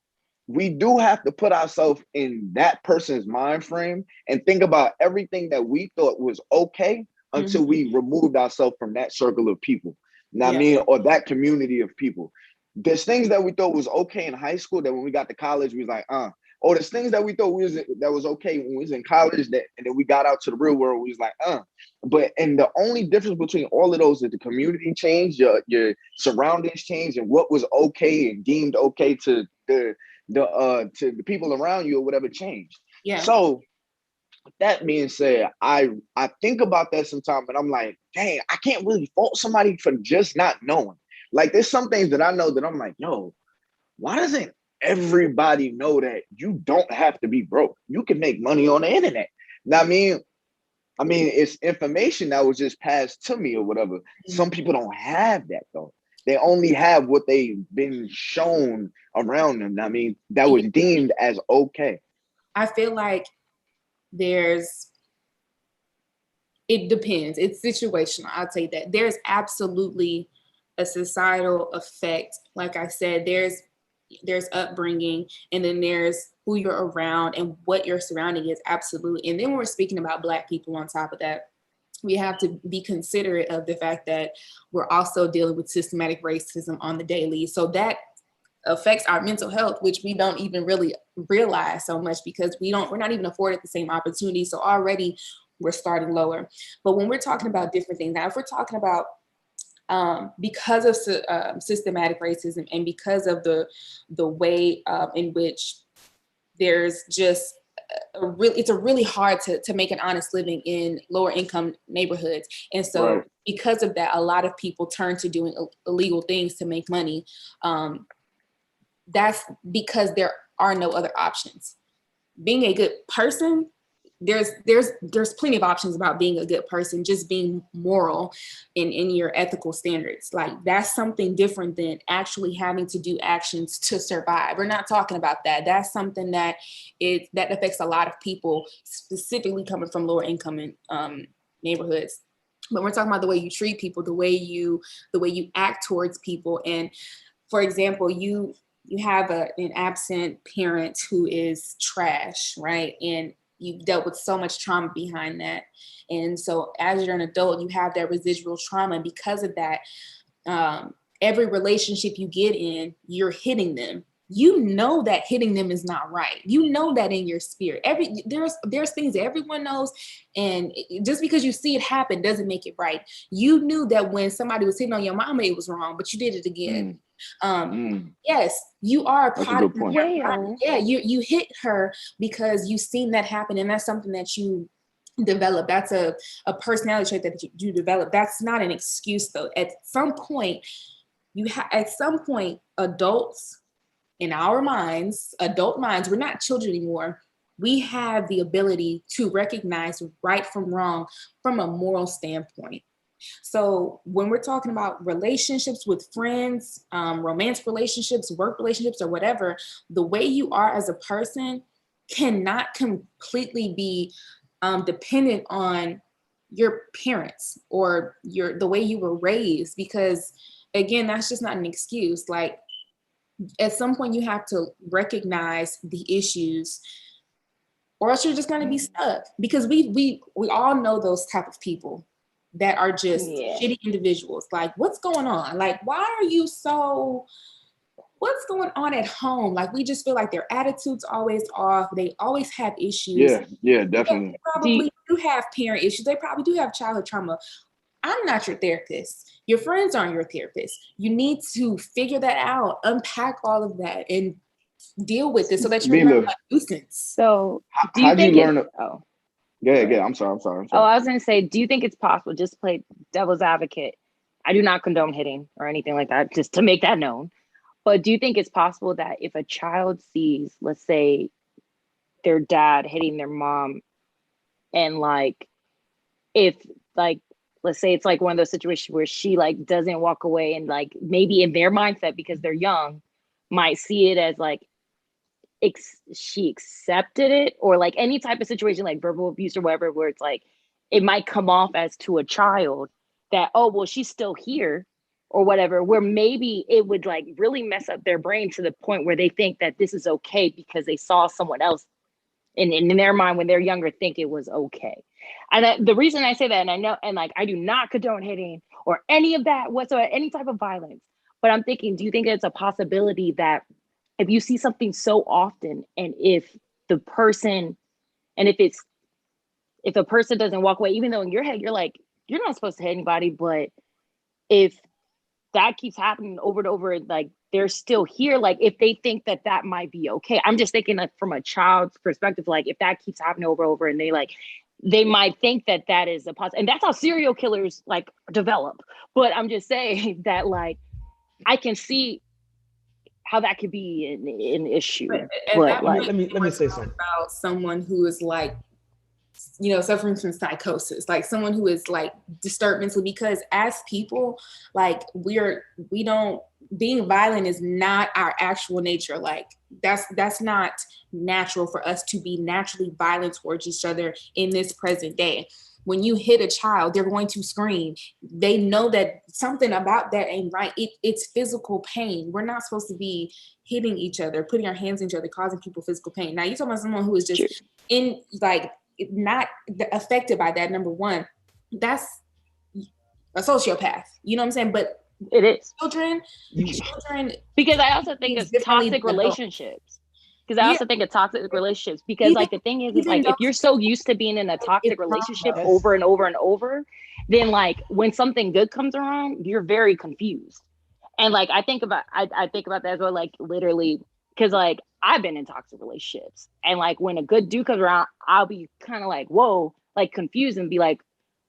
we do have to put ourselves in that person's mind frame and think about everything that we thought was okay until we removed ourselves from that circle of people. I mean, or that community of people. There's things that we thought was okay in high school that when we got to college, we was like, or there's things that we thought that was okay when we was in college, that and then we got out to the real world, we was like, But and the only difference between all of those is the community changed, your surroundings changed, and what was okay and deemed okay to the people around you or whatever changed. So that being said, I think about that sometimes, and I'm like, dang, I can't really fault somebody for just not knowing. Like, there's some things that I know that I'm like, yo, why doesn't everybody know that you don't have to be broke? You can make money on the internet. Now, I mean, it's information that was just passed to me or whatever. Some people don't have that though. They only have what they've been shown around them. I mean, that was deemed as okay.
I feel like it depends. It's situational. I'll tell you that. There's absolutely a societal effect. Like I said, there's upbringing, and then there's who you're around and what your surrounding is. Absolutely. And then when we're speaking about Black people on top of that, we have to be considerate of the fact that we're also dealing with systematic racism on the daily. So that affects our mental health, which we don't even really realize so much because we're not even afforded the same opportunity. So already we're starting lower. But when we're talking about different things, now if we're talking about because of systematic racism and because of the way in which there's just it's really hard to make an honest living in lower income neighborhoods. And so because of that, a lot of people turn to doing illegal things to make money. That's because there are no other options. Being a good person, there's plenty of options about being a good person, just being moral in your ethical standards. Like, that's something different than actually having to do actions to survive. We're not talking about that. That's something that affects a lot of people, specifically coming from lower income neighborhoods. But we're talking about the way you treat people, the way you act towards people. And for example, you have an absent parent who is trash, right? And you've dealt with so much trauma behind that. And so as you're an adult, you have that residual trauma. And because of that, every relationship you get in, you're hitting them. You know that hitting them is not right. You know that in your spirit. There's things that everyone knows, and just because you see it happen doesn't make it right. You knew that when somebody was hitting on your mama, it was wrong, but you did it again. Yes, you are a product. Yeah, you hit her because you've seen that happen, and that's something that you develop. That's a personality trait that you develop. That's not an excuse though. At some point, adults in our minds, adult minds, we're not children anymore. we have the ability to recognize right from wrong from a moral standpoint. So when we're talking about relationships with friends, romantic relationships, work relationships, or whatever, the way you are as a person cannot completely be dependent on your parents or the way you were raised, because again, that's just not an excuse. Like at some point you have to recognize the issues, or else you're just going to be stuck, because we all know those type of people that are just shitty individuals. Like, what's going on? Like, why are you so, what's going on at home? Like, we just feel like their attitude's always off. They always have issues.
Yeah, definitely.
They probably do have parent issues. They probably do have childhood trauma. I'm not your therapist. Your friends aren't your therapist. You need to figure that out, unpack all of that, and deal with it so that you're not a nuisance.
So
do you think learn Yeah, I'm sorry.
Oh, I was going to say, do you think it's possible, just to play devil's advocate, I do not condone hitting or anything like that, just to make that known. But do you think it's possible that if a child sees, let's say, their dad hitting their mom, and like, if like, let's say it's like one of those situations where she like doesn't walk away, and like maybe in their mindset, because they're young, might see it as like, she accepted it, or like any type of situation like verbal abuse or whatever, where it's like it might come off as to a child that, oh well, she's still here or whatever, where maybe it would like really mess up their brain to the point where they think that this is okay because they saw someone else in their mind when they're younger think it was okay. And the reason I say that, and I know, and like I do not condone hitting or any of that whatsoever, any type of violence, but I'm thinking, do you think it's a possibility that if you see something so often, and if the person, and if a person doesn't walk away, even though in your head you're like, you're not supposed to hit anybody, but if that keeps happening over and over, like they're still here, like if they think that that might be okay. I'm just thinking like from a child's perspective, like if that keeps happening over and over, and they might think that that is a possible, and that's how serial killers like develop. But I'm just saying that like I can see how that could be an issue. But like,
let me say something
about someone who is like, you know, suffering from psychosis, like someone who is like disturbed mentally, because as people, like being violent is not our actual nature. Like that's not natural for us to be naturally violent towards each other in this present day. When you hit a child, they're going to scream. They know that something about that ain't right. It's physical pain. We're not supposed to be hitting each other, putting our hands in each other, causing people physical pain. Now you're talking about someone who is just in like not affected by that. Number one, that's a sociopath. You know what I'm saying? But
it is
children.
Because I also think it's toxic relationships. Because I also think of toxic relationships, because like the thing is like if you're so used to being in a toxic relationship over and over and over, then like when something good comes around, you're very confused. And like I think about that as well, like literally, because like I've been in toxic relationships, and like when a good dude comes around, I'll be kind of like, whoa, like confused, and be like,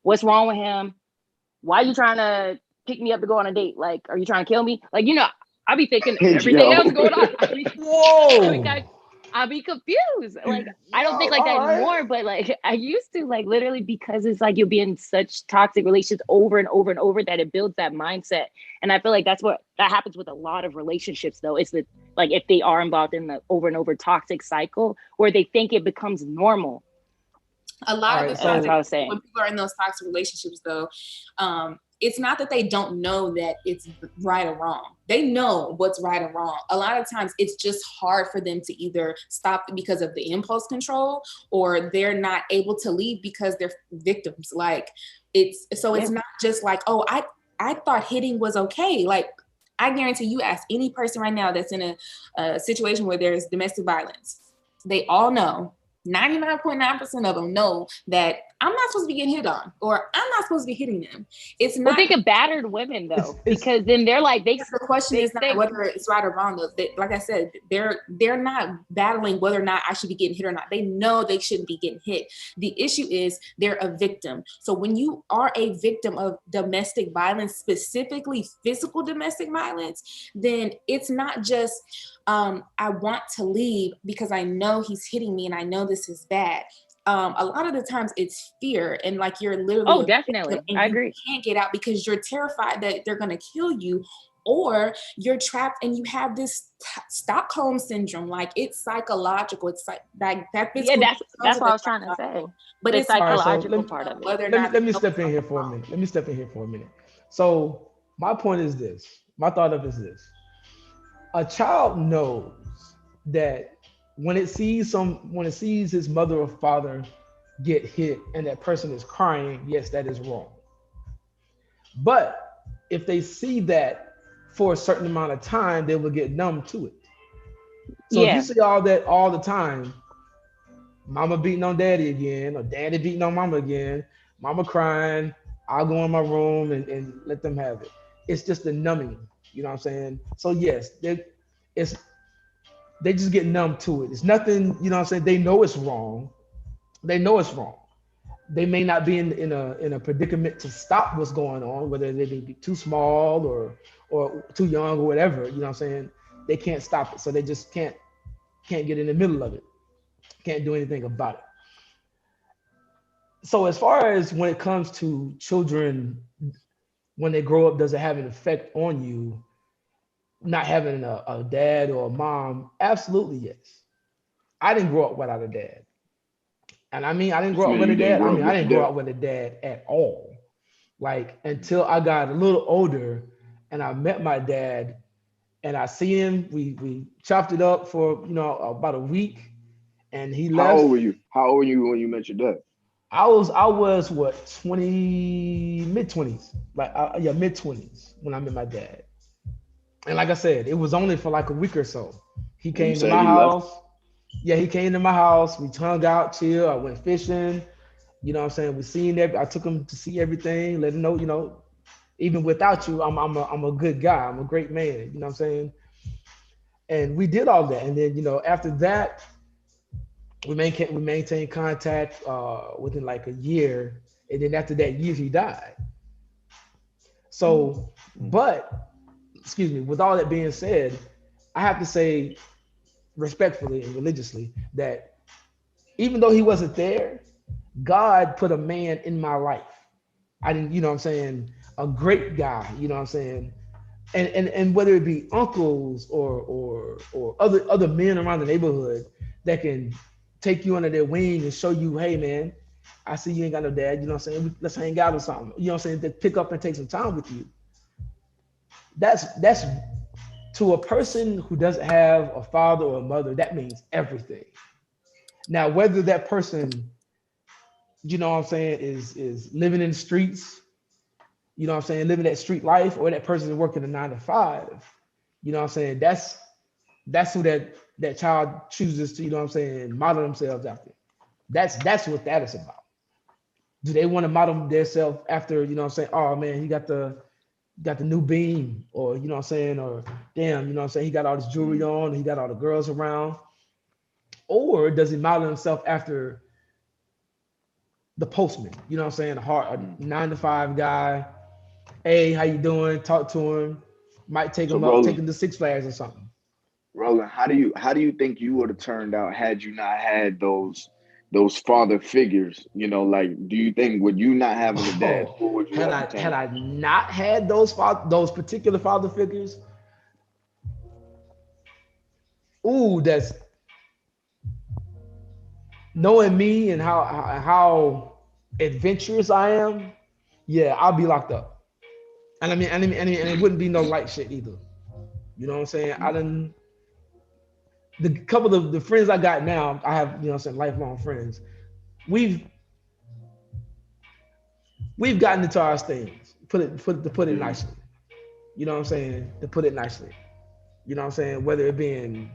what's wrong with him? Why are you trying to pick me up to go on a date? Like, are you trying to kill me? Like, you know, I'll be thinking everything else going on. I'll be confused. Like, I don't think like that anymore, but like I used to, like literally, because it's like you'll be in such toxic relationships over and over and over that it builds that mindset. And I feel like that happens with a lot of relationships though. It's that like if they are involved in the over and over toxic cycle where they think it becomes normal.
A lot of the
times
when people are in those toxic relationships though, it's not that they don't know that it's right or wrong. They know what's right or wrong. A lot of times it's just hard for them to either stop because of the impulse control, or they're not able to leave because they're victims. Like it's not just like, oh, I thought hitting was okay. Like I guarantee you ask any person right now that's in a situation where there's domestic violence, they all know, 99.9% of them know that I'm not supposed to be getting hit on, or I'm not supposed to be hitting them. It's not.
Well, think of battered women though,
it's-
because then they're like
the question is not whether it's right or wrong. Though, like I said, they're not battling whether or not I should be getting hit or not. They know they shouldn't be getting hit. The issue is they're a victim. So when you are a victim of domestic violence, specifically physical domestic violence, then it's not just I want to leave because I know he's hitting me and I know this is bad. A lot of the times it's fear, and like you're literally
definitely, I agree.
You can't get out because you're terrified that they're going to kill you, or you're trapped and you have this Stockholm syndrome. Like, it's psychological. It's like that
Yeah, that's what I was trying to say. But it's psychological part of it.
Let me step in here for a minute. So my point is this. My thought of it is this. A child knows that when it sees his mother or father get hit and that person is crying, yes, that is wrong. But if they see that for a certain amount of time, they will get numb to it. So if you see all that all the time, mama beating on daddy again, or daddy beating on mama again, mama crying, I'll go in my room and let them have it. It's just the numbing, you know what I'm saying? So yes, they just get numb to it. It's nothing, you know what I'm saying? They know it's wrong. They know it's wrong. They may not be in a predicament to stop what's going on, whether they be too small or too young or whatever, you know what I'm saying? They can't stop it. So they just can't get in the middle of it. Can't do anything about it. So as far as when it comes to children, when they grow up, does it have an effect on you? Not having a dad or a mom? Absolutely, yes. I didn't grow up without a dad. And I mean, I didn't grow up with a dad. I didn't grow up with a dad at all. Like, until I got a little older and I met my dad and I see him, we chopped it up for, about a week, and he left.
How old were you when you met your dad?
I was what, mid-20s, mid-20s when I met my dad. And like I said, it was only for like a week or so. He came to my house. Yeah, he came to my house. We hung out, chill. I went fishing. You know what I'm saying? We seen I took him to see everything, let him know, even without you, I'm a good guy. I'm a great man. You know what I'm saying? And we did all that. And then, after that, we maintained contact within like a year. And then after that year, he died. So, with all that being said, I have to say respectfully and religiously that even though he wasn't there, God put a man in my life. I didn't, you know what I'm saying, a great guy, you know what I'm saying? And whether it be uncles or other men around the neighborhood that can take you under their wing and show you, hey man, I see you ain't got no dad, you know what I'm saying? Let's hang out or something. You know what I'm saying? To pick up and take some time with you. That's to a person who doesn't have a father or a mother, that means everything. Now, whether that person, you know what I'm saying, is living in the streets, you know what I'm saying, living that street life, or that person is working a 9 to 5, you know what I'm saying, that's who that child chooses to, you know what I'm saying, model themselves after. That's what that is about. Do they want to model themselves after, you know what I'm saying, oh man, he got the new beam, or you know what I'm saying, or damn, you know what I'm saying, he got all this jewelry on, he got all the girls around? Or does he model himself after the postman, you know what I'm saying, a 9 to 5 guy? Hey, how you doing? Talk to him, might take him up, take him to Six Flags or something.
Roland, how do you think you would have turned out had you not had those father figures? Like, do you think, would you not having a dad, who would you
had I not had those particular father figures? Ooh, that's knowing me and how adventurous I am. Yeah, I'll be locked up. And I mean, it wouldn't be no light shit either. You know what I'm saying? The couple of the friends I got now, I have, you know what I'm saying, lifelong friends. We've gotten into our things, to put it nicely. You know what I'm saying? To put it nicely. You know what I'm saying? Whether it being,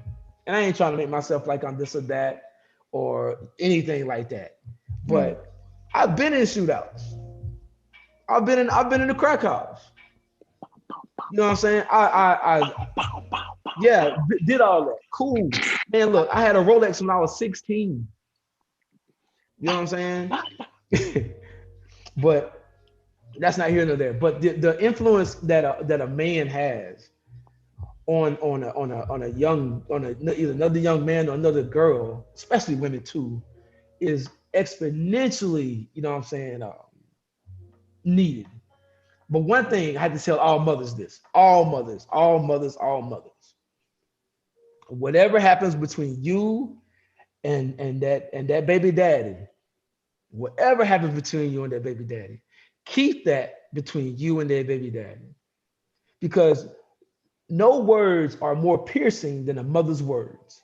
and I ain't trying to make myself like I'm this or that or anything like that. But I've been in shootouts. I've been in the crack house. You know what I'm saying? Yeah, did all that. Cool. Man, look, I had a Rolex when I was 16. You know what I'm saying? But that's not here nor there. But the influence that a man has on either another young man or another girl, especially women too, is exponentially, you know what I'm saying, needed. But one thing I had to tell all mothers this: all mothers. Whatever happens between you and that baby daddy, whatever happens between you and that baby daddy, keep that between you and that baby daddy. Because no words are more piercing than a mother's words,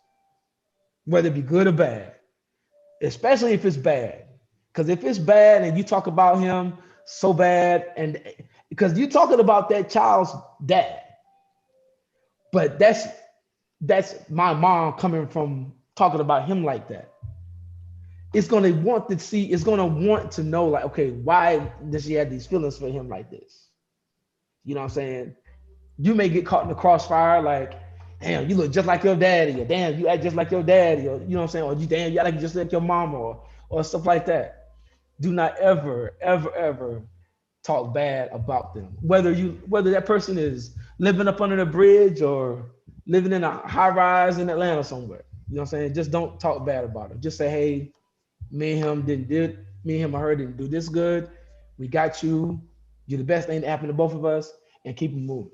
whether it be good or bad, especially if it's bad. Because if it's bad and you talk about him so bad, and because you're talking about that child's dad, but that's my mom coming from talking about him like that. It's going to want to see, it's going to want to know, like, okay, why does she have these feelings for him like this? You know what I'm saying? You may get caught in the crossfire, like, damn, you look just like your daddy, or damn, you act just like your daddy, or you know what I'm saying, or you act just like your mama, or stuff like that. Do not ever, ever, ever talk bad about them. Whether that person is living up under the bridge or living in a high rise in Atlanta somewhere. You know what I'm saying? Just don't talk bad about them. Just say, hey, me and him or her didn't do this good. We got you. You're the best thing that happened to both of us, and keep them moving.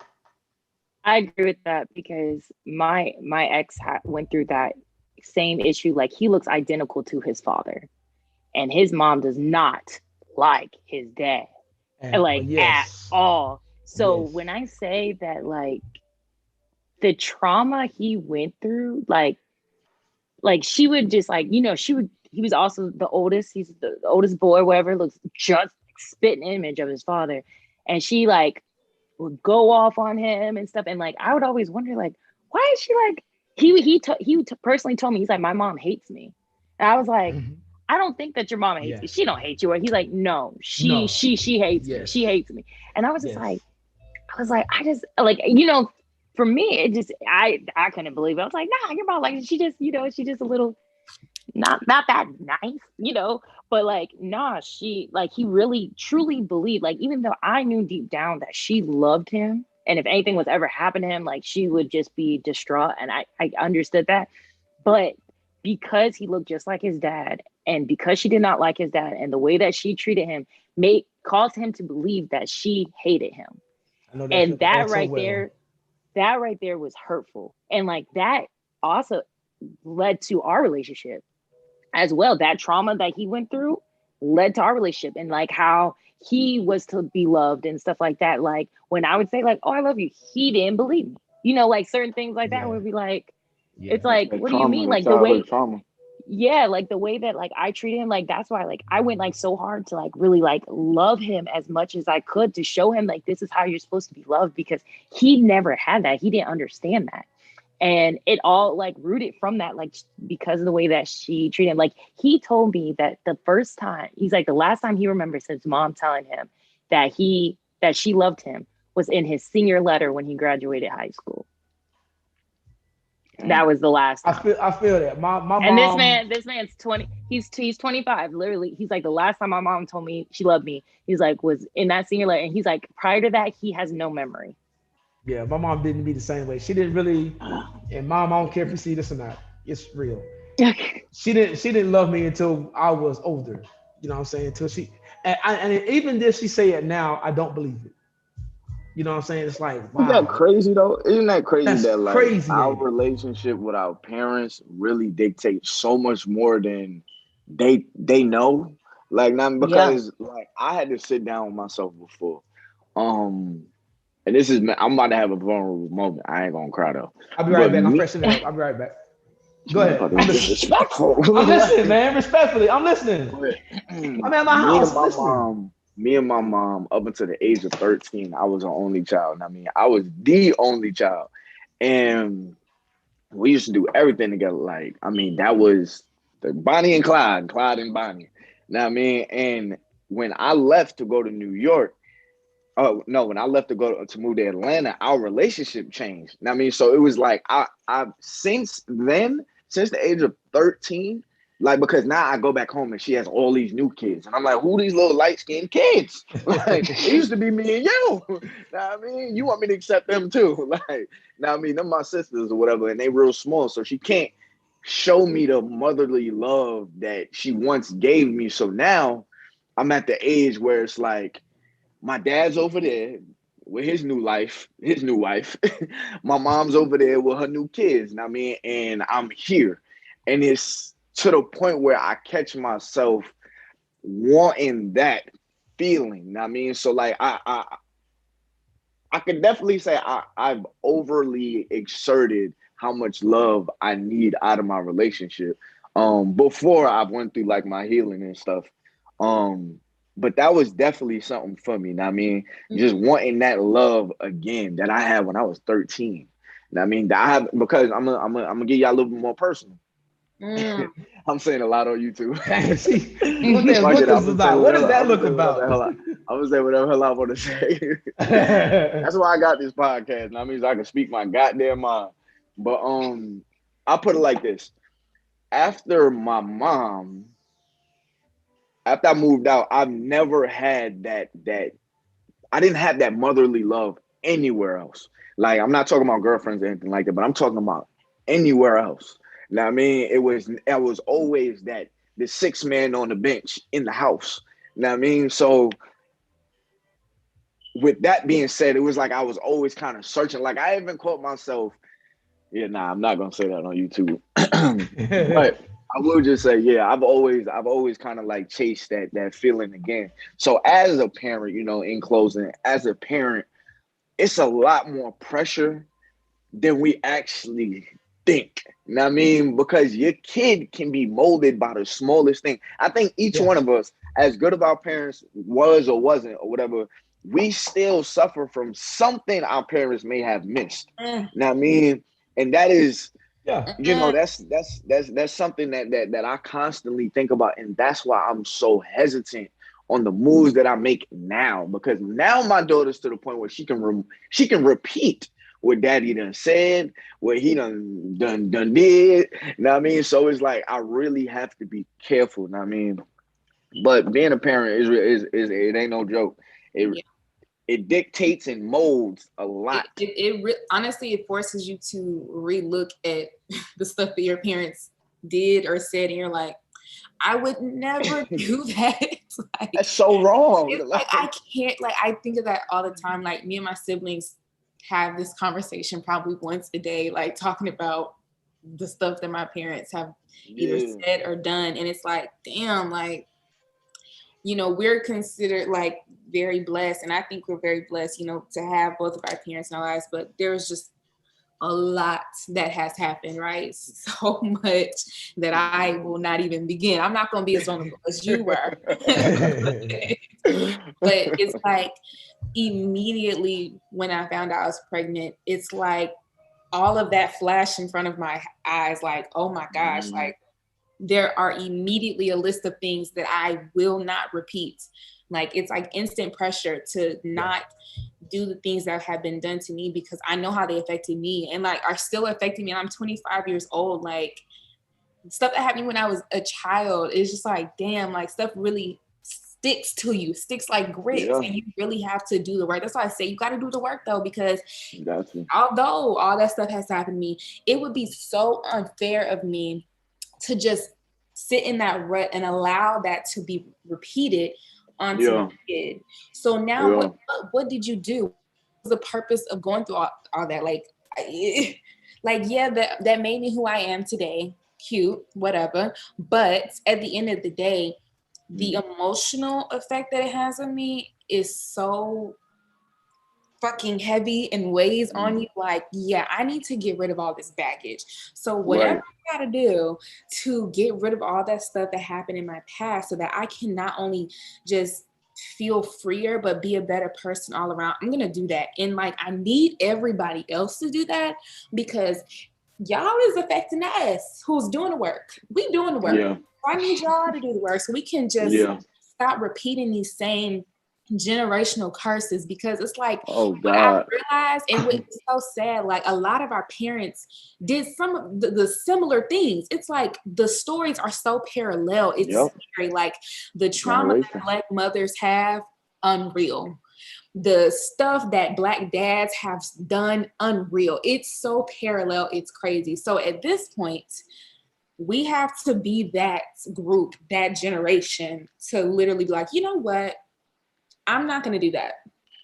I agree with that because my ex went through that same issue. Like, he looks identical to his father, and his mom does not like his dad, at all. So when I say that, like, the trauma he went through, like she would just, like, you know, he was also the oldest. He's the oldest boy, whatever, looks just spitting image of his father, and she, like, would go off on him and stuff. And, like, I would always wonder, like, why is she, like, he personally told me, he's like, my mom hates me. And I was like, I don't think that your mom hates you. She don't hate you. Or he's like, no, she hates me. She hates me. And I was just like, I just, like, you know, for me, it just, I couldn't believe it. I was like, nah, your mom, like, she just, you know, she just a little, not that nice, you know, but, like, nah, she, like, he really truly believed, like, even though I knew deep down that she loved him, and if anything was ever happen to him, like, she would just be distraught, and I understood that. But because he looked just like his dad, and because she did not like his dad, and the way that she treated him caused him to believe that she hated him. And that right there was hurtful. And, like, that also led to our relationship as well. That trauma that he went through led to our relationship, and, like, how he was to be loved and stuff like that. Like, when I would say, like, oh, I love you, he didn't believe me. You know, like, certain things like that would be like, it's like, what do you mean? Like, the way, like, the way that, like, I treated him, like, that's why, like, I went, like, so hard to, like, really, like, love him as much as I could, to show him, like, this is how you're supposed to be loved, because he never had that. He didn't understand that. And it all, like, rooted from that, like, because of the way that she treated him. Like, he told me that the first time, he's like, the last time he remembers his mom telling him that she loved him was in his senior letter when he graduated high school. That was the last time.
I feel that. My mom.
And this man's 20. He's 25. Literally, he's like, the last time my mom told me she loved me, he's like, was in that senior letter. And he's like, prior to that, he has no memory.
Yeah, my mom didn't be the same way. She didn't really, and Mom, I don't care if you see this or not. It's real. She didn't love me until I was older. You know what I'm saying? Until she, and even if she say it now, I don't believe it. You know what I'm saying? It's like, wow.
Isn't that crazy though? Isn't that crazy? That's that, like,
crazy,
our relationship with our parents really dictates so much more than they know. Like, not because like, I had to sit down with myself before. And this is, I'm about to have a vulnerable moment. I ain't gonna cry though.
I'll be right back. I'm freshening up. I'll be right back. Go ahead. I'm disrespectful. I'm listening, man. Respectfully, I'm listening. I'm at my house.
Me and my mom, up until the age of 13, I was an only child. I mean, I was the only child. And we used to do everything together. Like, I mean, that was the Bonnie and Clyde and Bonnie. Know what I mean? And when I left to go to New York, oh no, when I left to move to Atlanta, our relationship changed. Know what I mean? So it was like I've since then, since the age of 13, like because now I go back home and she has all these new kids. And I'm like, who these little light-skinned kids? Like it used to be me and you. Know what I mean? You want me to accept them too. Like, now I mean, they're my sisters or whatever, and they real small. So she can't show me the motherly love that she once gave me. So now I'm at the age where it's like my dad's over there with his new wife. My mom's over there with her new kids. I mean, and I'm here. And it's to the point where I catch myself wanting that feeling. I mean, so like I could definitely say I've overly exerted how much love I need out of my relationship. Before I went through like my healing and stuff. But that was definitely something for me. I mean, just wanting that love again that I had when I was 13. I mean, I have because I'm gonna give y'all a little bit more personal. I'm saying a lot on YouTube.
See, what this about? What does that look about?
I'm gonna say whatever hell I want to say. That's why I got this podcast. That means I can speak my goddamn mind. But I'll put it like this. After I moved out, I've never had that I didn't have that motherly love anywhere else. Like, I'm not talking about girlfriends or anything like that, but I'm talking about anywhere else. Now, I mean, I was always the sixth man on the bench in the house. Now, I mean, so with that being said, it was like I was always kind of searching. Like, I even caught myself. Yeah, nah, I'm not gonna say that on YouTube. But I will just say, yeah, I've always kind of like chased that feeling again. So as a parent, you know, in closing, as a parent, it's a lot more pressure than we actually think. You know what I mean? Because your kid can be molded by the smallest thing. I think each one of us, as good of our parents was or wasn't or whatever, we still suffer from something our parents may have missed. You know what I mean? And that is, you know, that's something that I constantly think about, and that's why I'm so hesitant on the moves that I make now, because now my daughter's to the point where she can repeat what daddy done said, what he done did. You know what I mean? So it's like I really have to be careful. You know what I mean? But being a parent is it ain't no joke. It dictates and molds a lot.
Honestly, it forces you to relook at the stuff that your parents did or said, and you're like, I would never do that. Like,
that's so wrong.
Like, I can't. Like, I think of that all the time. Like, me and my siblings have this conversation probably once a day, like talking about the stuff that my parents have either said or done, and it's like, damn, like, you know, we're considered like very blessed, and I think we're very blessed, you know, to have both of our parents in our lives, but there's just a lot that has happened, right? So much that I will not even begin. I'm not going to be as vulnerable as you were. But it's like immediately when I found out I was pregnant, it's like all of that flashed in front of my eyes, like, oh my gosh, like there are immediately a list of things that I will not repeat. Like, it's like instant pressure to not do the things that have been done to me, because I know how they affected me and like are still affecting me. And I'm 25 years old. Like, stuff that happened when I was a child is just like, damn, like stuff really sticks to you, sticks like grits, and you really have to do the work. That's why I say you got to do the work though, because although all that stuff has happened to me, it would be so unfair of me to just sit in that rut and allow that to be repeated onto my kid. So now what did you do? What was the purpose of going through all that? Like, that made me who I am today. Cute, whatever. But at the end of the day, the emotional effect that it has on me is so fucking heavy and weighs on you. Like, yeah, I need to get rid of all this baggage. So whatever I gotta do to get rid of all that stuff that happened in my past, so that I can not only just feel freer, but be a better person all around, I'm gonna do that. And like, I need everybody else to do that, because y'all is affecting us who's doing the work. We doing the work.
Yeah.
I need y'all to do the work so we can just stop repeating these same generational curses, because it's like,
oh
what I
God,
realized, and what's so sad, like a lot of our parents did some of the similar things. It's like the stories are so parallel. It's scary. Like the trauma that Black mothers have, unreal. The stuff that Black dads have done, unreal. It's so parallel. It's crazy. So at this point, we have to be that group, that generation, to literally be like, you know what? I'm not going to do that.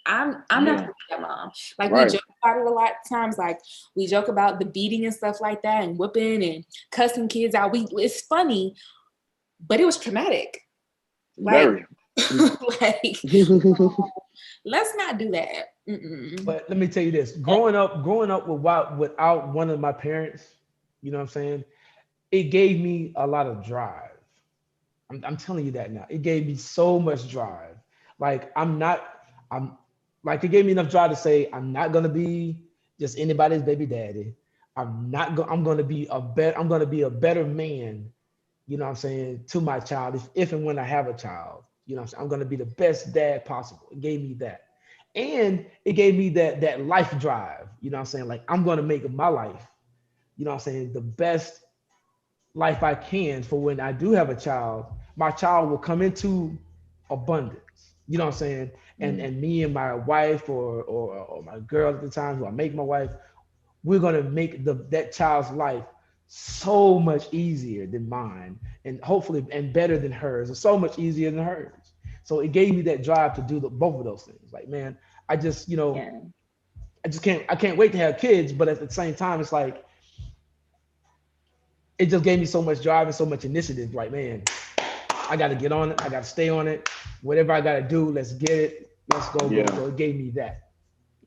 I'm not going to be that mom. Like we joke about it a lot of times. Like we joke about the beating and stuff like that, and whooping and cussing kids out. It's funny, but it was traumatic. Like, like let's not do that. Mm-mm.
But let me tell you this: growing up without one of my parents, you know what I'm saying, it gave me a lot of drive. I'm telling you that now. It gave me so much drive. Like I'm like, it gave me enough drive to say I'm not gonna be just anybody's baby daddy. I'm gonna be a better man, you know what I'm saying, to my child if and when I have a child. You know what I'm saying? I'm gonna be the best dad possible. It gave me that. And it gave me that life drive, you know what I'm saying? Like I'm gonna make my life, you know what I'm saying, the best life I can for when I do have a child. My child will come into abundance. You know what I'm saying? And me and my wife or my girl at the time, who I make my wife, we're gonna make that child's life so much easier than mine, and hopefully and better than hers, and so much easier than hers. So it gave me that drive to do both of those things. Like, man, I just, I can't wait to have kids, but at the same time, it's like, it just gave me so much drive and so much initiative. Like, man, I got to get on it. I got to stay on it. Whatever I got to do, let's get it. Let's go. So it gave me that.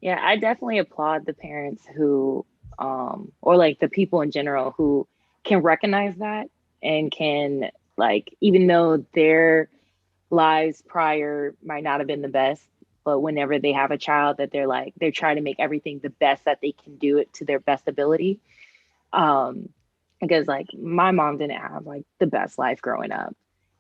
Yeah, I definitely applaud the parents who, or like the people in general who can recognize that and can, like, even though their lives prior might not have been the best, but whenever they have a child, that they're trying to make everything the best that they can do it to their best ability. Because like my mom didn't have like the best life growing up.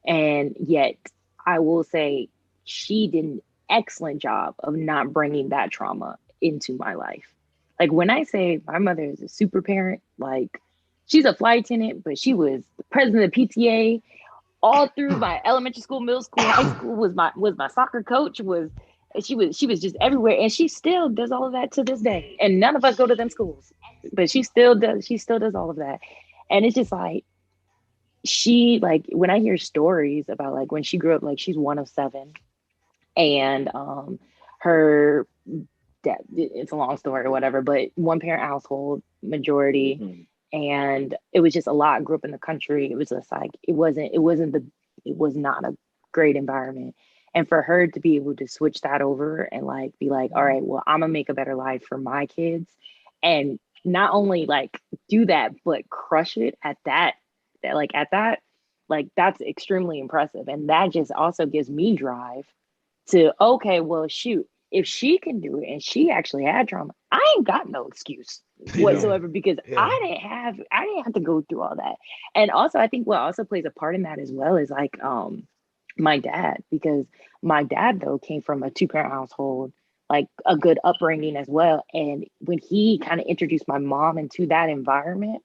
And yet I will say she did an excellent job of not bringing that trauma into my life. Like when I say my mother is a super parent, like she's a flight attendant, but she was the president of PTA all through my elementary school, middle school, high school, was my soccer coach, she was just everywhere. And she still does all of that to this day. And none of us go to them schools, but she still does all of that. And it's just like, she, like, when I hear stories about like when she grew up, like she's one of 7, and her dad, it's a long story or whatever, but one parent household majority. And it was just a lot. Grew up in the country. It was just like, it was not a great environment. And for her to be able to switch that over and like be like, all right, well, I'm gonna make a better life for my kids, and not only like do that, but crush it at that, like that's extremely impressive. And that just also gives me drive to, okay, well, shoot, if she can do it and she actually had trauma, I ain't got no excuse whatsoever, because I didn't have to go through all that. And also, I think what also plays a part in that as well is like my dad, because my dad though came from a 2-parent household, like a good upbringing as well. And when he kind of introduced my mom into that environment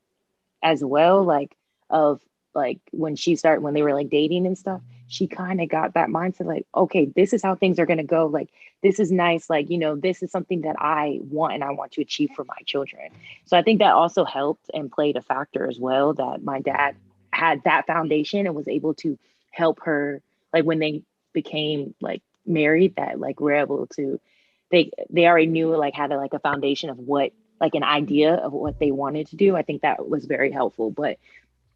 as well, like of like when they were like dating and stuff, she kind of got that mindset like, okay, this is how things are going to go. Like, this is nice. Like, you know, this is something that I want and I want to achieve for my children. So I think that also helped and played a factor as well, that my dad had that foundation and was able to help her, like when they became like married, that like we're able to, they already knew, like had a foundation of what, like an idea of what they wanted to do. I think that was very helpful. But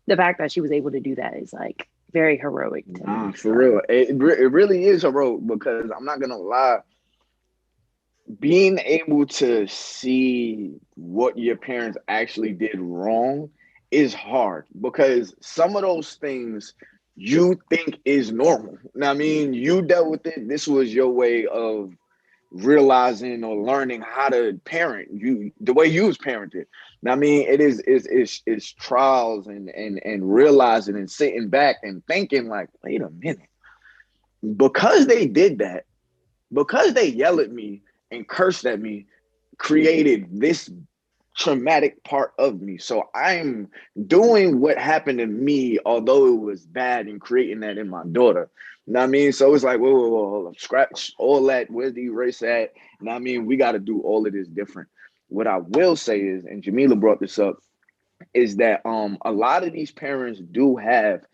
the fact that she was able to do that is like very heroic to me.
For real. It really is heroic, because I'm not gonna lie, being able to see what your parents actually did wrong is hard, because some of those things you think is normal. Now, I mean, you dealt with it. This was your way of realizing or learning how to parent you the way you was parented. Now, I mean, it is trials and realizing and sitting back and thinking like, wait a minute, because they did that, because they yelled at me and cursed at me, created this traumatic part of me. So I'm doing what happened to me, although it was bad, and creating that in my daughter. You know what I mean? So it's like, whoa, hold up, scratch all that. Where's the erase at? You know what I mean? We got to do all of this different. What I will say is, and Jamila brought this up, is that a lot of these parents do have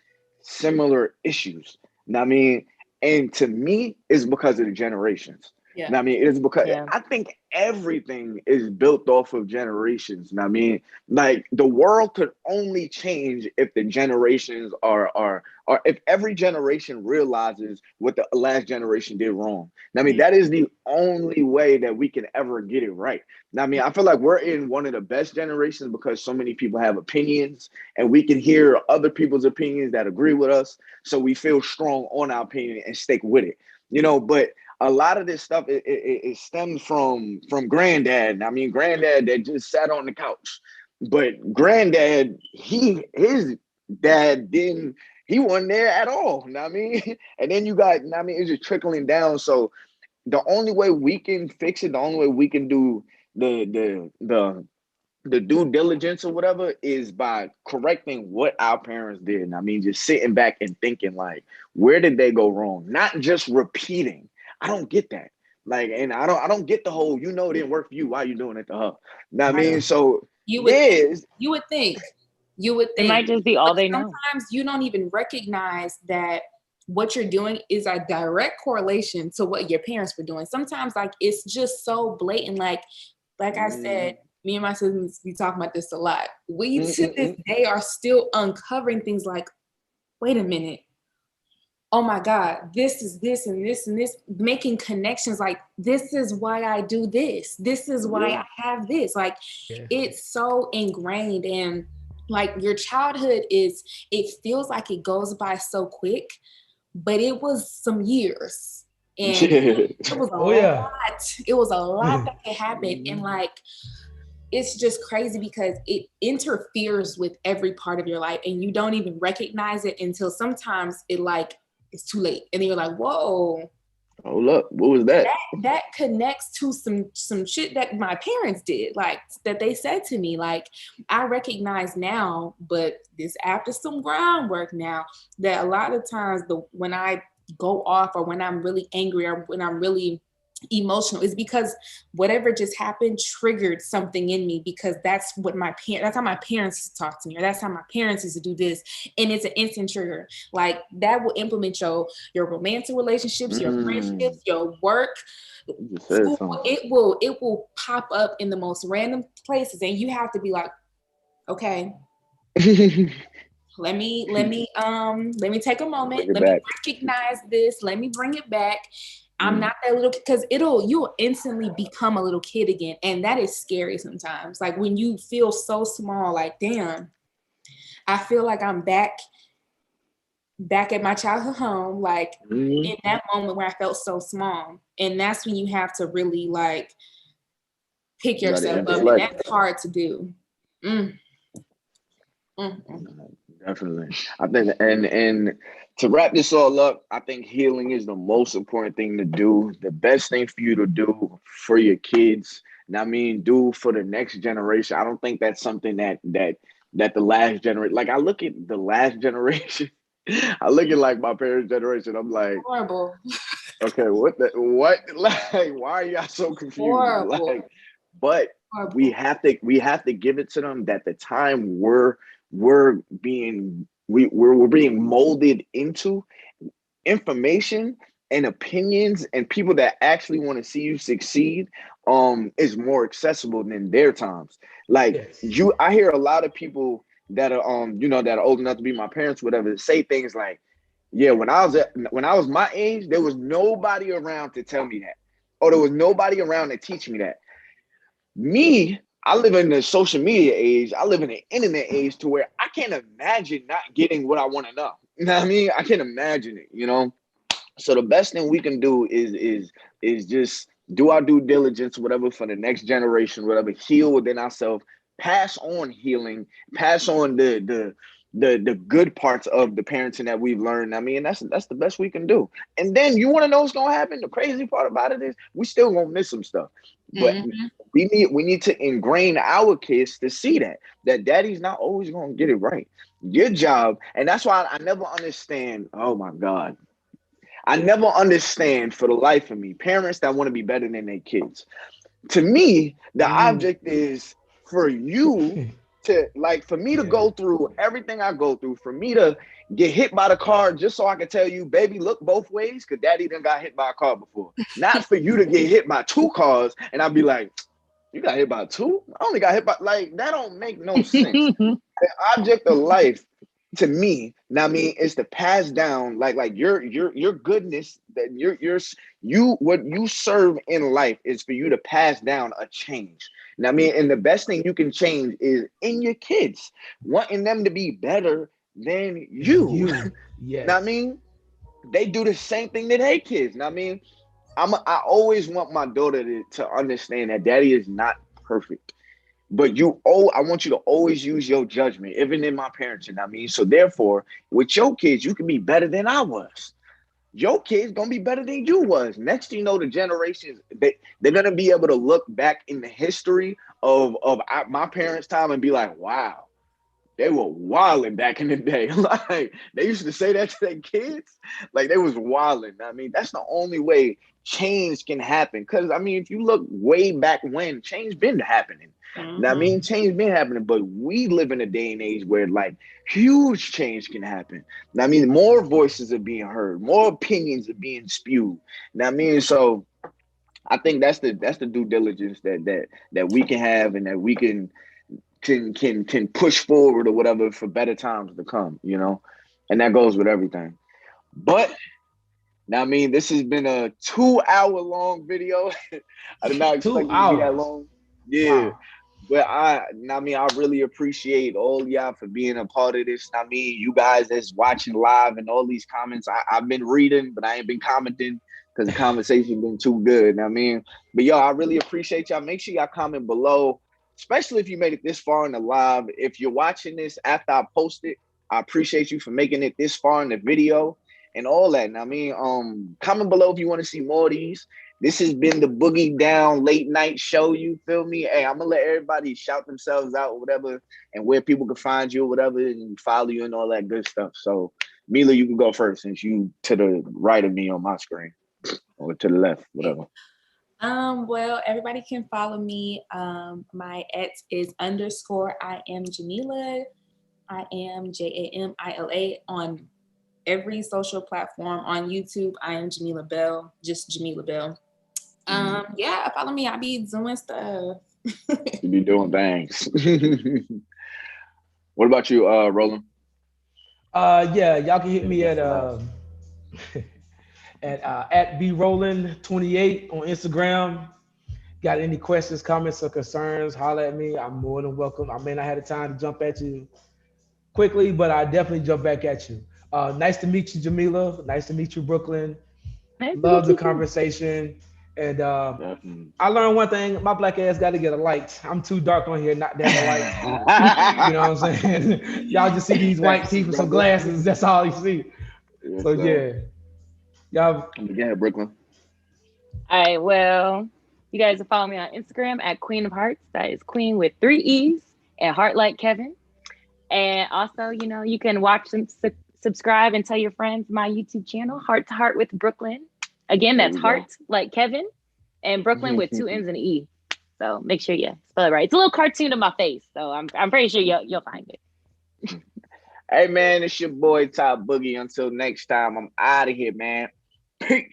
similar issues. You know what I mean? And to me, it's because of the generations.
Yeah.
You know what I mean? It's because
Yeah.
I think everything is built off of generations. You know what I mean? Like the world could only change if the generations are if every generation realizes what the last generation did wrong. I mean, that is the only way that we can ever get it right. Now, I mean, I feel like we're in one of the best generations because so many people have opinions and we can hear other people's opinions that agree with us. So we feel strong on our opinion and stick with it, you know, but a lot of this stuff, it stems from granddad. I mean, granddad that just sat on the couch, but granddad, his dad didn't, he wasn't there at all. You know what I mean? And then you got, you know what I mean, it's just trickling down. So the only way we can fix it, the only way we can do the due diligence or whatever is by correcting what our parents did. And I mean, just sitting back and thinking like, where did they go wrong? Not just repeating. I don't get that. Like, and I don't get the whole, you know, it didn't work for you. Why are you doing it to her? Now, I mean, so
you would think.
It might just be all they know.
Sometimes you don't even recognize that what you're doing is a direct correlation to what your parents were doing. Sometimes like it's just so blatant. Like I said, me and my siblings, we talk about this a lot. We to this day are still uncovering things like, wait a minute. Oh my God, this is this and this and this, making connections like, this is why I do this. This is why I have this. Like, it's so ingrained. And like your childhood it feels like it goes by so quick, but it was some years. And it was a lot. It was a lot that could happen. And like, it's just crazy because it interferes with every part of your life and you don't even recognize it until sometimes it's too late. And then you're like, whoa.
Oh, look, what was that?
That connects to some shit that my parents did, like that they said to me. Like, I recognize now, but this after some groundwork now, that a lot of times when I go off or when I'm really angry or when I'm really emotional is because whatever just happened triggered something in me, because that's how my parents talk to me, or that's how my parents used to do this, and it's an instant trigger. Like that will implement your romantic relationships, your friendships, your work. It will pop up in the most random places, and you have to be like, okay, let me take a moment, let me recognize this, let me bring it back. I'm not that little, because you'll instantly become a little kid again. And that is scary sometimes. Like when you feel so small, like, damn, I feel like I'm back at my childhood home, like in that moment where I felt so small. And that's when you have to really like pick yourself up. And that's hard to do.
Definitely. I think, and to wrap this all up, I think healing is the most important thing to do. The best thing for you to do for your kids. And I mean, do for the next generation. I don't think that's something that the last generation, like I look at the last generation, I look at like my parents' generation, I'm like,
horrible.
Okay, what? Like, why are y'all so confused?
Horrible.
Like, but horrible. we have to give it to them that the time we're being molded into information and opinions and people that actually want to see you succeed is more accessible than their times. Like I hear a lot of people that are that are old enough to be my parents, whatever, say things like, yeah, when I was my age, there was nobody around to tell me that, or there was nobody around to teach me that. Me, I live in the social media age. I live in the internet age to where I can't imagine not getting what I want to know. You know what I mean? I can't imagine it, So the best thing we can do is just do our due diligence, whatever, for the next generation, whatever, heal within ourselves, pass on healing, pass on the good parts of the parenting that we've learned. I mean, that's the best we can do. And then you want to know what's gonna happen? The crazy part about it is we still gonna miss some stuff. But we need to ingrain our kids to see that daddy's not always gonna get it right. Your job, and that's why I never understand. Oh my God. I never understand for the life of me parents that want to be better than their kids. To me, the object is for you to, like, for me to go through everything I go through, for me to get hit by the car just so I can tell you, baby, look both ways, because daddy done got hit by a car before. Not for you to get hit by 2 cars and I'll be like, you got hit by 2? I only got hit by, like, that don't make no sense. The object of life to me, now I mean, is to pass down like your goodness, that what you serve in life is for you to pass down a change. Now I mean, and the best thing you can change is in your kids, wanting them to be better than you.
Yes.
Now I mean, they do the same thing to their kids. Now I mean, I always want my daughter to understand that daddy is not perfect. But I want you to always use your judgment, even in my parenting. I mean, so therefore, with your kids, you can be better than I was. Your kids gonna be better than you was. Next thing you know, the generations, they're gonna be able to look back in the history of my parents' time and be like, wow, they were wilding back in the day. Like, they used to say that to their kids, like they was wilding. I mean, that's the only way change can happen. Because I mean, if you look way back when, change been happening. Now, I mean, change been happening, but we live in a day and age where like huge change can happen. Now, I mean, more voices are being heard, more opinions are being spewed. Now, I mean, so I think that's the due diligence that we can have, and that we can push forward or whatever for better times to come, you know, and that goes with everything. But now, I mean, this has been a 2-hour long video. I did not expect it to be that long. Yeah. Wow. But I really appreciate all y'all for being a part of this. I mean, you guys that's watching live and all these comments, I've been reading, but I ain't been commenting because the conversation been too good. I mean, but yo, I really appreciate y'all. Make sure y'all comment below, especially if you made it this far in the live. If you're watching this after I post it, I appreciate you for making it this far in the video and all that. And I mean, comment below if you want to see more of these. This has been the Boogie Down Late Night Show. You feel me? Hey, I'm gonna let everybody shout themselves out or whatever, and where people can find you or whatever, and follow you and all that good stuff. So, Mila, you can go first since you to the right of me on my screen, or to the left, whatever.
Well, everybody can follow me. My @ is _I am Jamila. I am JAMILA on every social platform. On YouTube, I am Jamila Bell, just Jamila Bell. Yeah, follow me. I be doing stuff.
You be doing things. What about you, Roland?
Yeah, y'all can hit me at @BRoland28 on Instagram. Got any questions, comments, or concerns, holler at me. I'm more than welcome. I may not have the time to jump at you quickly, but I definitely jump back at you. Nice to meet you, Jamila. Nice to meet you, Brooklyn. Love the conversation. And I learned one thing: my black ass got to get a light. I'm too dark on here, not damn light. You know what I'm saying? Y'all just see these white teeth with some glasses. That's all you see. So yeah, y'all.
Yeah, Brooklyn.
All right. Well, you guys can follow me on Instagram at Queen of Hearts. That is Queen with 3 E's and Heart like Kevin. And also, you know, you can watch and subscribe and tell your friends my YouTube channel, Heart to Heart with Brooklyn. Again, that's Heart like Kevin, and Brooklyn with 2 N's and an E. So make sure you spell it right. It's a little cartoon of my face, so I'm pretty sure you'll find it.
Hey man, it's your boy Top Boogie. Until next time, I'm out of here, man. Peace.